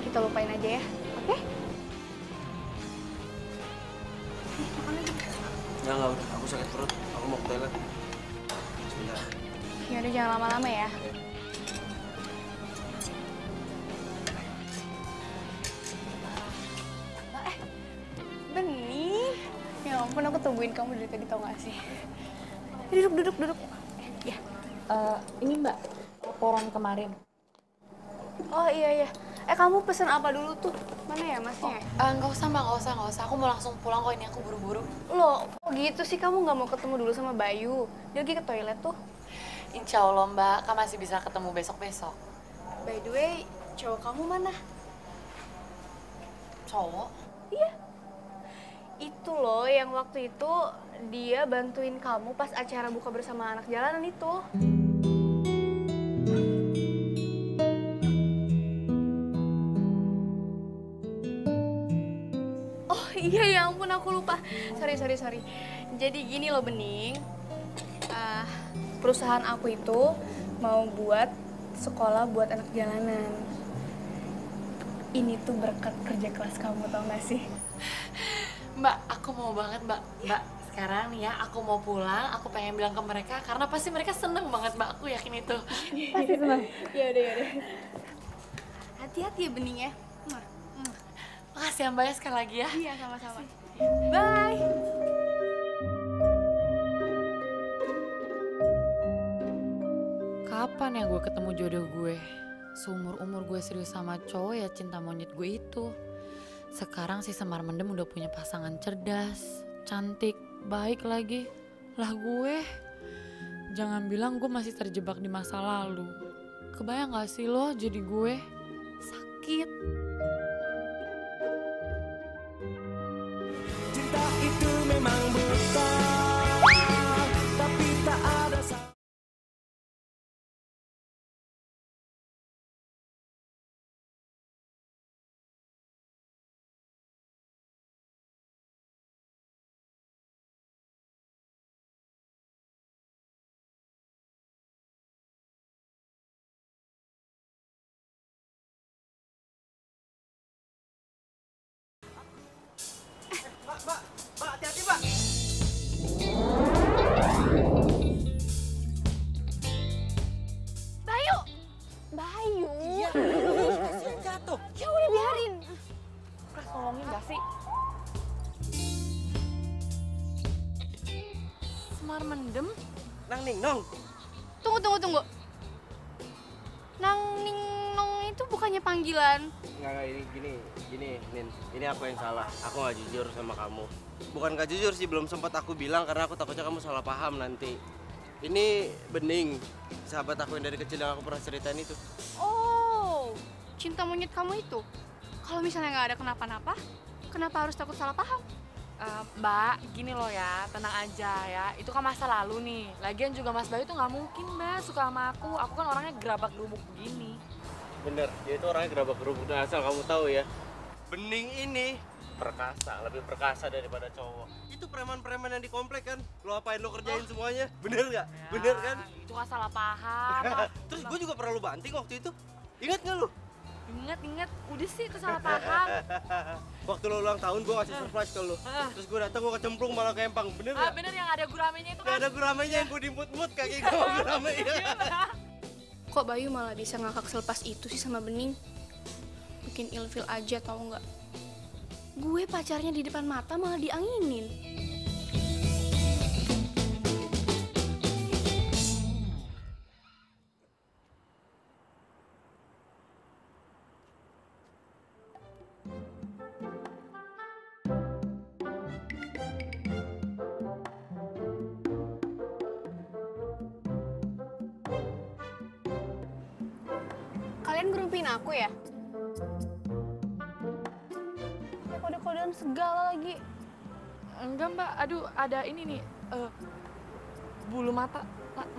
kita lupain aja ya, oke? Makan lagi. Nggak, udah. Aku sakit perut. Aku mau ke toilet. Sebentar. Yaudah, jangan lama-lama ya. Bening, ya ampun aku tungguin kamu dari tadi tau gak sih? Duduk. Ya. Ini Mbak, laporan kemarin. Oh iya. Kamu pesen apa dulu tuh? Mana ya masnya? Nggak usah Mbak, nggak usah. Aku mau langsung pulang kok, ini aku buru-buru. Loh, kok gitu sih kamu nggak mau ketemu dulu sama Bayu? Dia lagi ke toilet tuh. Insya Allah Mbak, kan masih bisa ketemu besok-besok. By the way, cowok kamu mana? Cowok? Iya. Itu loh yang waktu itu dia bantuin kamu pas acara buka bersama anak jalanan itu. Oh iya, ya ampun aku lupa. Sorry. Jadi gini loh Bening, perusahaan aku itu mau buat sekolah buat anak jalanan. Ini tuh berkat kerja keras kamu, tau gak sih? Mbak, aku mau banget Mbak. Mbak, sekarang nih ya aku mau pulang, aku pengen bilang ke mereka karena pasti mereka seneng banget Mbak, aku yakin itu. Pasti senang. Yaudah. Hati-hati ya Bening ya. Makasih ya Mbak ya sekali lagi ya. Iya, sama-sama. Bye. Kapan ya gue ketemu jodoh gue? Seumur-umur gue serius sama cowok ya cinta monyet gue itu. Sekarang si Semar Mendem udah punya pasangan cerdas, cantik, baik lagi. Lah gue, jangan bilang gue masih terjebak di masa lalu. Kebayang gak sih lo jadi gue? Sakit. Cinta itu memang buta, tapi tak ada Mbak, hati-hati Mbak. Bayu. Iya, kasihan jatuh. Ya udah biarin. Tolongin gak sih? Semar Mendem? Nang Ning Nong. Tunggu. Nang Ning Nong itu bukannya panggilan? Enggak, gini, Nin. Ini aku yang salah. Aku nggak jujur sama kamu. Bukan nggak jujur sih, belum sempat aku bilang karena aku takutnya kamu salah paham nanti. Ini Bening, sahabat aku yang dari kecil yang aku pernah ceritain itu. Oh, cinta monyet kamu itu? Kalau misalnya nggak ada kenapa-napa, kenapa harus takut salah paham? Mbak, gini loh ya, tenang aja ya. Itu kan masa lalu nih. Lagian juga Mas Bayu tuh nggak mungkin Mbak suka sama aku. Aku kan orangnya gerabak gerubuk begini. Bener, dia itu orangnya gerabak gerubuk. Nah, asal kamu tahu ya, Bening ini perkasa, lebih perkasa daripada cowok. Itu preman-preman yang di komplek kan, lo apain lo kerjain semuanya, bener nggak? Ya, Bener kan? Itu kan salah paham. Terus gue juga pernah lo banting waktu itu, ingat nggak lo? Ingat, udah sih itu salah paham. Waktu lo ulang tahun gue kasih surprise ke lo, terus gue datang gue kecemplung malah kempang, bener nggak? Bener yang ada guramenya itu kan? Gak ada guramenya yang gue dimut-mut kaki gue guramenya. Kok Bayu malah bisa ngakak selepas itu sih sama Bening? Bikin ilfil aja tau nggak? Gue pacarnya di depan mata malah dianginin. Kalian grupin aku ya? Kode-kodean segala lagi. Enggak Mbak, aduh ada ini nih, bulu mata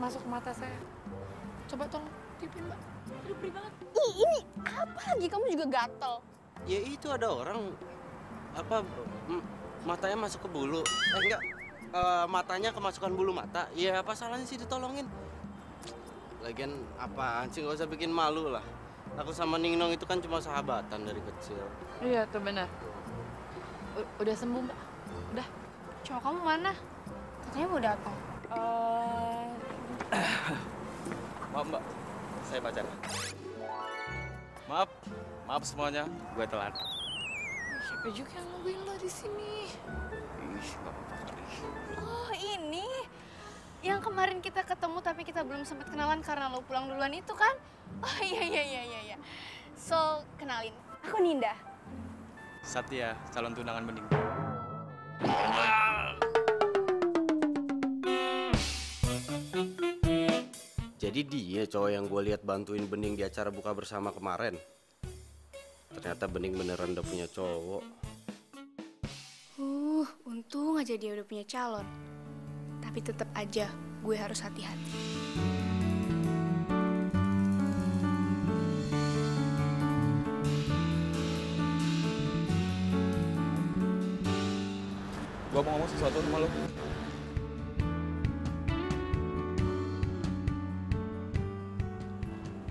masuk mata saya. Coba tolong tiupin Mbak, aduh perih banget. Ih, ini apa lagi? Kamu juga gatel. Ya itu ada orang matanya masuk ke bulu, enggak, matanya kemasukan bulu mata. Ya apa salahnya sih ditolongin? Lagian apaan sih, nggak usah bikin malu lah. Aku sama Ning Nong itu kan cuma sahabatan dari kecil. Iya tuh benar. Udah sembuh Mbak, udah. Cowok kamu mana? Katanya mau datang. Maaf Mbak, saya pacaran. Maaf semuanya, gue telat. Siapa juga yang nungguin lo di sini? Ih, nggak apa-apa kali. Oh ini, yang kemarin kita ketemu tapi kita belum sempat kenalan karena lo pulang duluan itu kan? Oh iya. So, kenalin, aku Ninda. Satya, calon tunangan Bening. Jadi dia cowok yang gue lihat bantuin Bening di acara buka bersama kemarin. Ternyata Bening beneran udah punya cowok. Untung aja dia udah punya calon. Tapi tetap aja gue harus hati-hati. Gue mau ngomong sesuatu sama lo.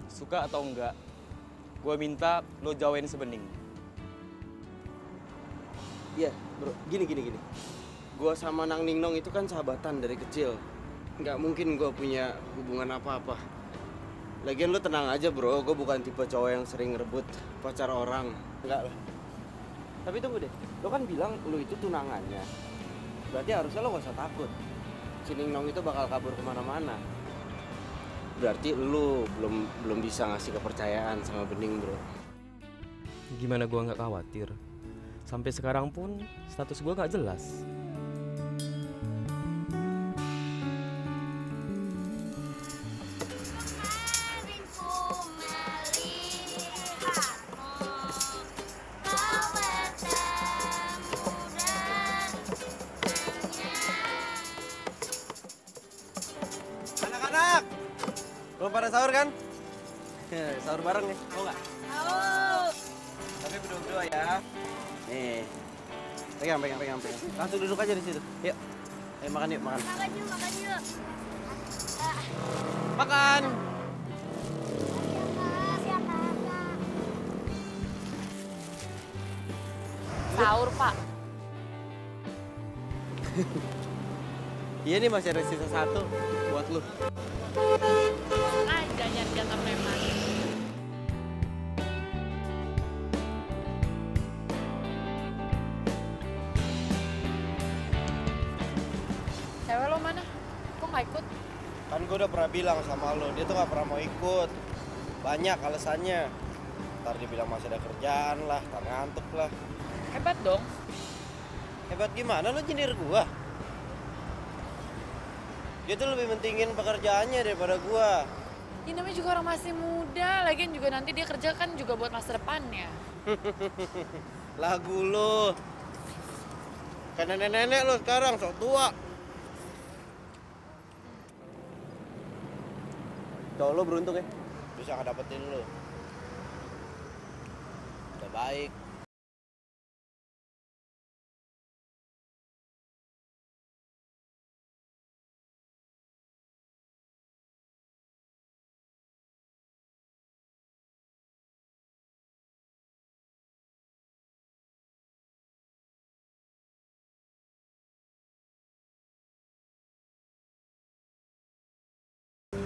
Suka atau enggak, gue minta lo jauhin si Bening. Iya, bro. Gini. Gua sama Nang Ningnong itu kan sahabatan dari kecil. Nggak mungkin gua punya hubungan apa-apa. Lagian lu tenang aja bro, gue bukan tipe cowok yang sering rebut pacar orang. Enggak lah. Tapi tunggu deh, lo kan bilang lu itu tunangannya. Berarti harusnya lo gak usah takut. Si Ningnong itu bakal kabur kemana-mana. Berarti lu belum bisa ngasih kepercayaan sama Bening bro. Gimana gua nggak khawatir? Sampai sekarang pun status gua nggak jelas. Anak-anak, belum pada sahur kan? Sahur bareng nih, mau nggak? Mau. Tapi berdua-berdua ya. Nih, pegang. Langsung duduk aja di situ. Yuk, ayo makan yuk, makan. Makan yuk. Makan. Siap, Kak. Sahur, Pak. Iya nih masih ada sisa satu buat lu. Aja nyari jatah preman. Cewek lo mana? Kok nggak ikut? Kan gue udah pernah bilang sama lo, dia tuh gak pernah mau ikut. Banyak alasannya. Ntar dia bilang masih ada kerjaan lah, ntar ngantuk lah. Hebat dong. Hebat gimana lo nyindir gua? Dia tuh lebih mentingin pekerjaannya daripada gua. Ya namanya juga orang masih muda, lagian juga nanti dia kerja kan juga buat masa depannya. Lagu lo. Kayak nenek-nenek lo sekarang, sok tua. Cowok lo beruntung ya, bisa ngedapetin lo. Udah baik.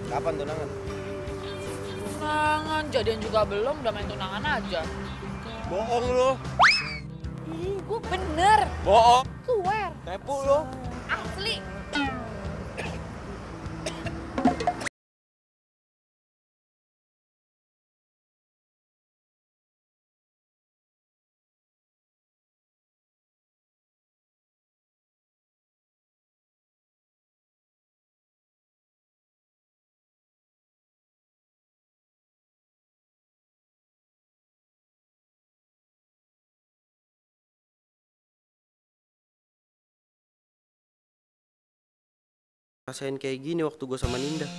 Kapan tunangan? Tunangan, jadian juga belum, udah main tunangan aja. Bohong lo. Ih, gue bener. Bohong. Swear. Tepu lo. Asli. Rasain kayak gini waktu gue sama Ninda. Ning,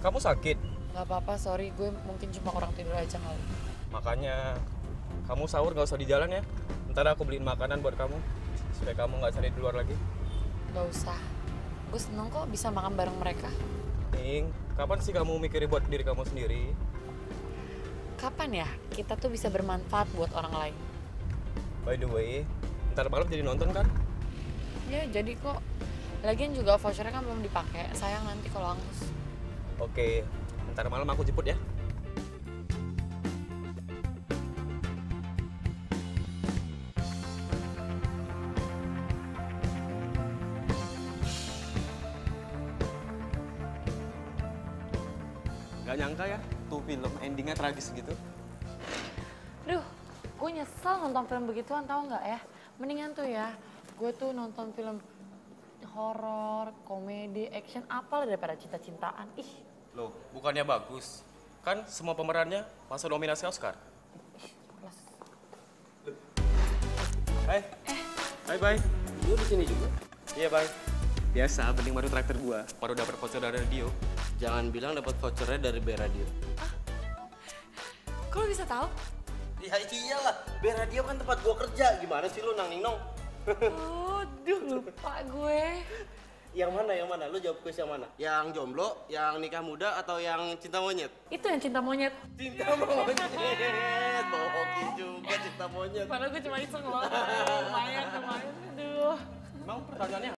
kamu sakit? Gak apa-apa, sorry. Gue mungkin cuma kurang tidur aja kali. Makanya kamu sahur gak usah di jalan ya. Ntar aku beliin makanan buat kamu supaya kamu nggak cari di luar lagi. Gak usah. Gue seneng kok bisa makan bareng mereka. Ning, kapan sih kamu mikirin buat diri kamu sendiri? Kapan ya kita tuh bisa bermanfaat buat orang lain? By the way, ntar malam jadi nonton kan? Ya jadi kok. Lagian juga vouchernya kan belum dipakai. Sayang nanti kalau hangus. Oke, ntar malam aku jemput ya. Gak nyangka ya, tuh film endingnya tragis gitu. Duh, gue nyesel nonton film begituan, tau nggak ya? Mendingan tuh ya, gue tuh nonton film horor, komedi, action, apalah daripada cinta-cintaan. Ih. Loh, bukannya bagus? Kan semua pemerannya masuk nominasi Oscar. Hai. Bye. Lu di sini juga? Iya, bye. Biasa, Bening baru traktir gua. Baru dapat voucher dari radio. Jangan bilang dapat vouchernya dari B Radio. Kok lo bisa tahu? Ya iyalah, B Radio kan tempat gua kerja. Gimana sih lu, Nang Ningnong? Oh, duh lupa gue. Yang mana, yang mana? Lu jawab kuis yang mana? Yang jomblo, yang nikah muda, atau yang cinta monyet? Itu yang cinta monyet. Cinta monyet. Oke juga cinta monyet. Padahal gue cuma iseng loh. Lumayan. Aduh. Emang pertanyaannya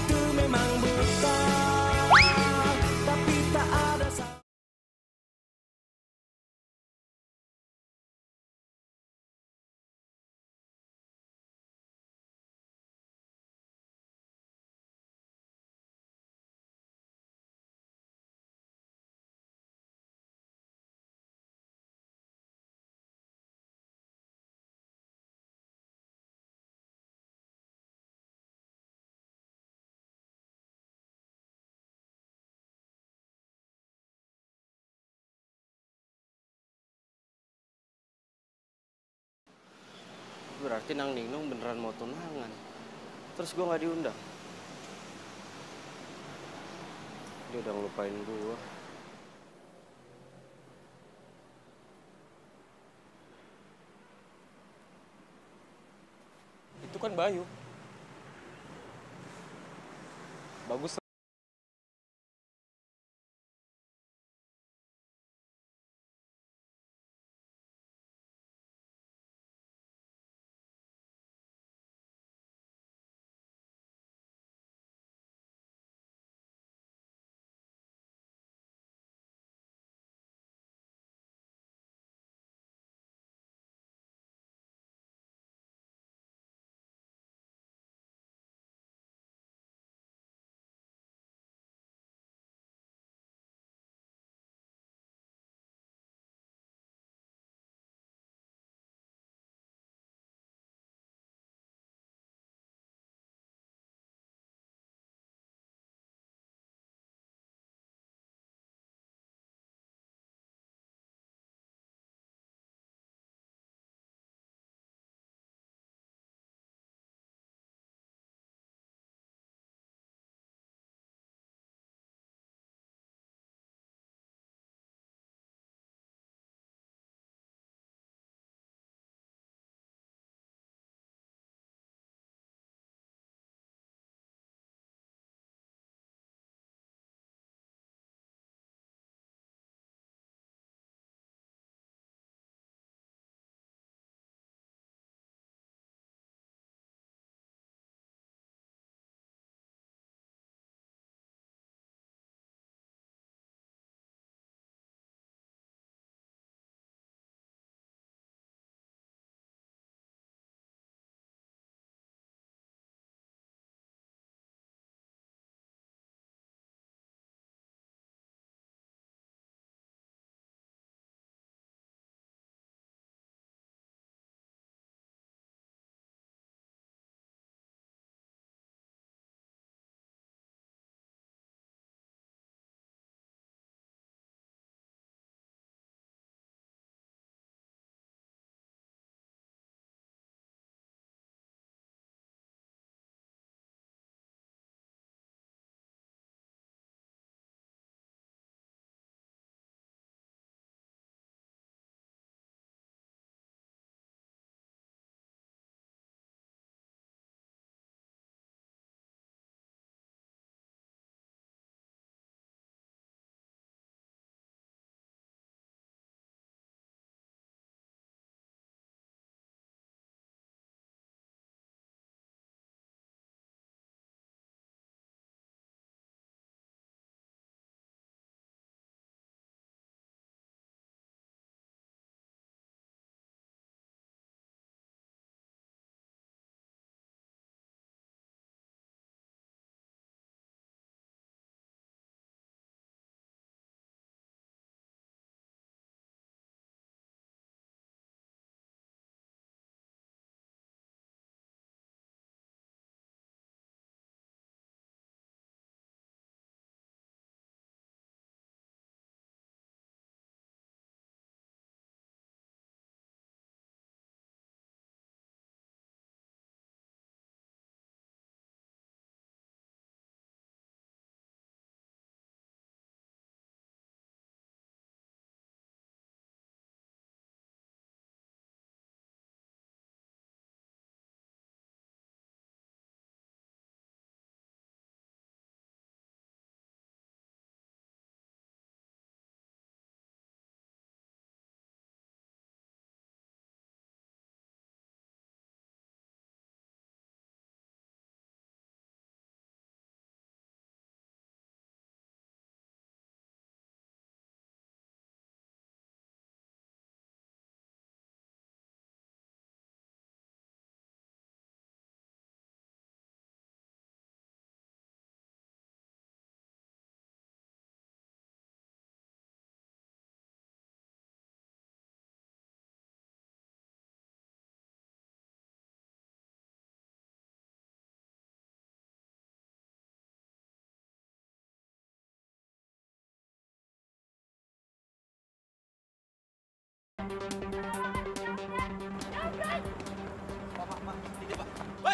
Itu memang buta, tapi tak ada Berarti Nang Ningnung beneran mau tunangan. Terus gue nggak diundang. Dia udah ngelupain gue. itu kan Bayu. Bagus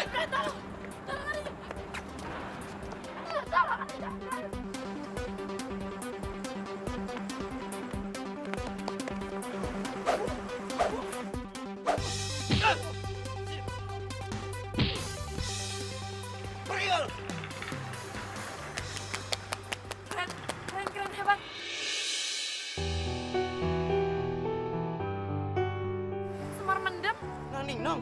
Keren, hebat. Semar mendem. Nang Ning Nong.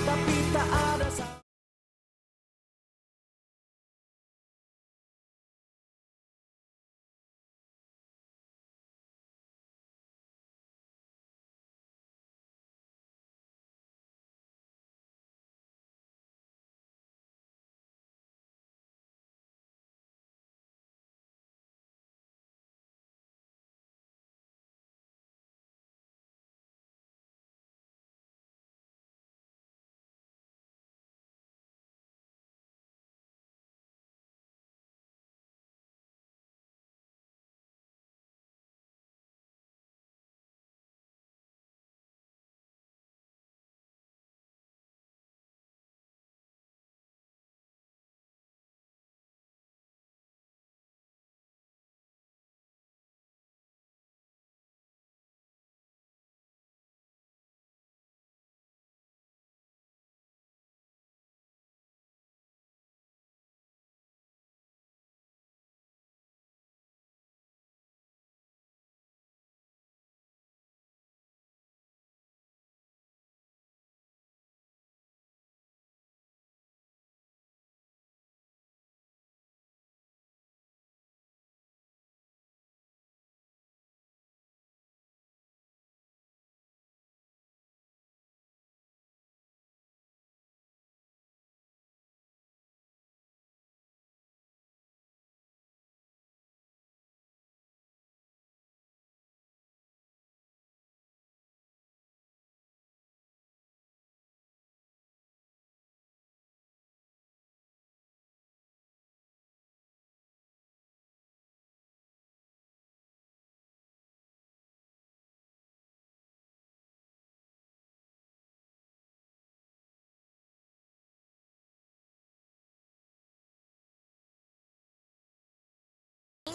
Tapi tak ada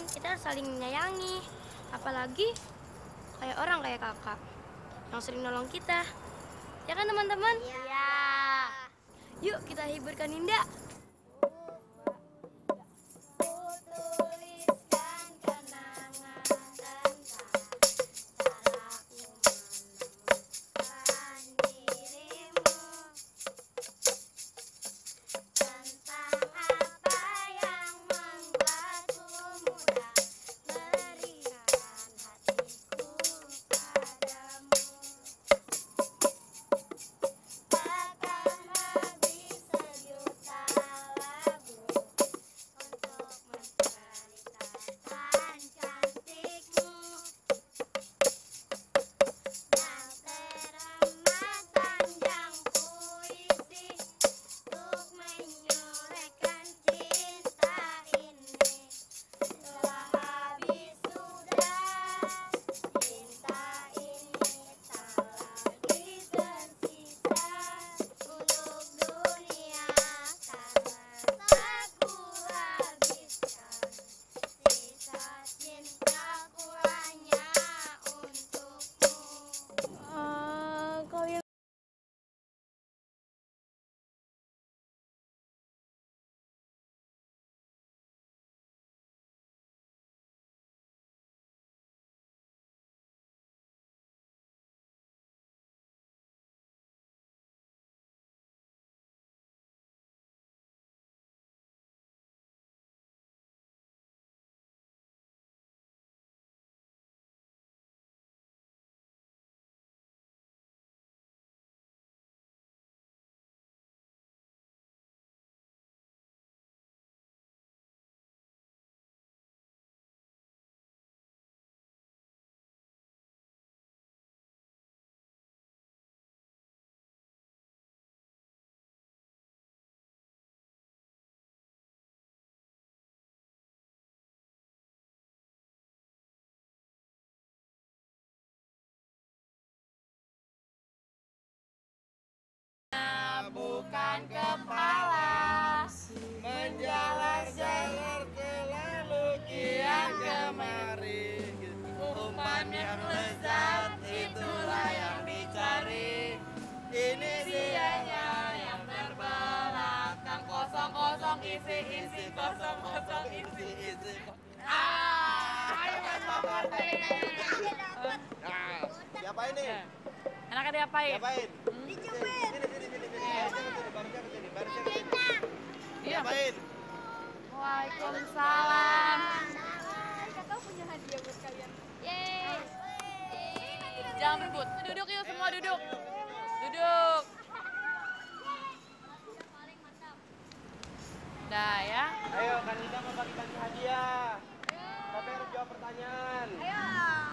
Kita harus saling menyayangi, apalagi kayak orang kayak kakak yang sering nolong kita. Ya kan teman-teman? Iya. Yuk kita hiburkan Ninda. menggelengkan kepala, menjalar-jalar selalu kian kemari. umpan yang lezat itulah yang dicari. Ini Dianya yang terbelakang, kosong-kosong isi-isi, kosong-kosong isi-isi. Ayo main popor diapain nih? Enaknya diapain? Diapain? Dicubit. Barisnya ke sini. Iya. Diapain? Waalaikumsalam. Kakak punya hadiah buat kalian. Yeay. Jangan berebut. Duduk yuk semua duduk. Duduk. Dah ya. Ayo, Kanida mau bagi-bagi hadiah. Tapi harus jawab pertanyaan.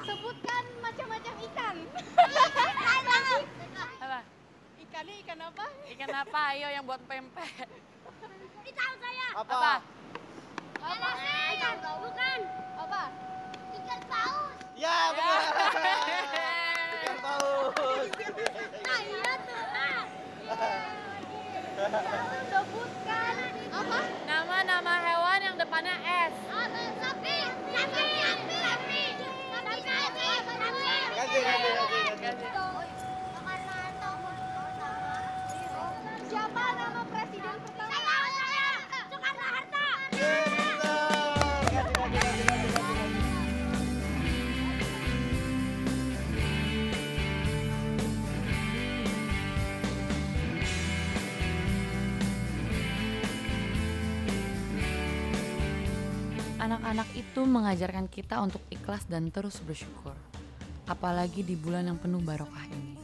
Sebutkan macam-macam ikan. Apa? Ikannya ikan apa? Ikan apa? Ayo yang buat pempek. Ini tahu saya. Apa? Apa? Ikan bukan. Apa? Ikan paus. Ya, benar. Ikan paus. Nah, iya tuh. Sebutkan apa? Nama hewan yang depannya S. Sapi. Sapi. Sapi. Kasih. Siapa nama presiden pertama? Soekarno-Hatta. Anak-anak itu mengajarkan kita untuk ikhlas dan terus bersyukur. Apalagi di bulan yang penuh barokah ini.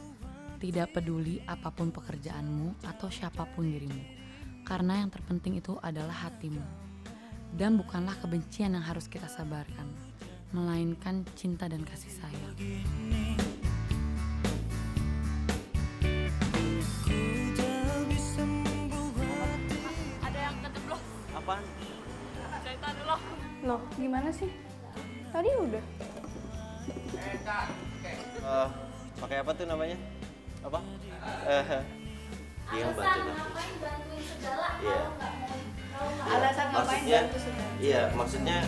Tidak peduli apapun pekerjaanmu atau siapapun dirimu. Karena yang terpenting itu adalah hatimu. Dan bukanlah kebencian yang harus kita sabarkan, melainkan cinta dan kasih sayang. Ada yang kejeblos. Apaan? Jahitan dulu. Loh, gimana sih? Tadi udah. Pakai apa tuh namanya? Apa? Dia bantuin aku. Bantuin segala Iya. alasan ngapain Maksudnya, bantu segala. iya, maksudnya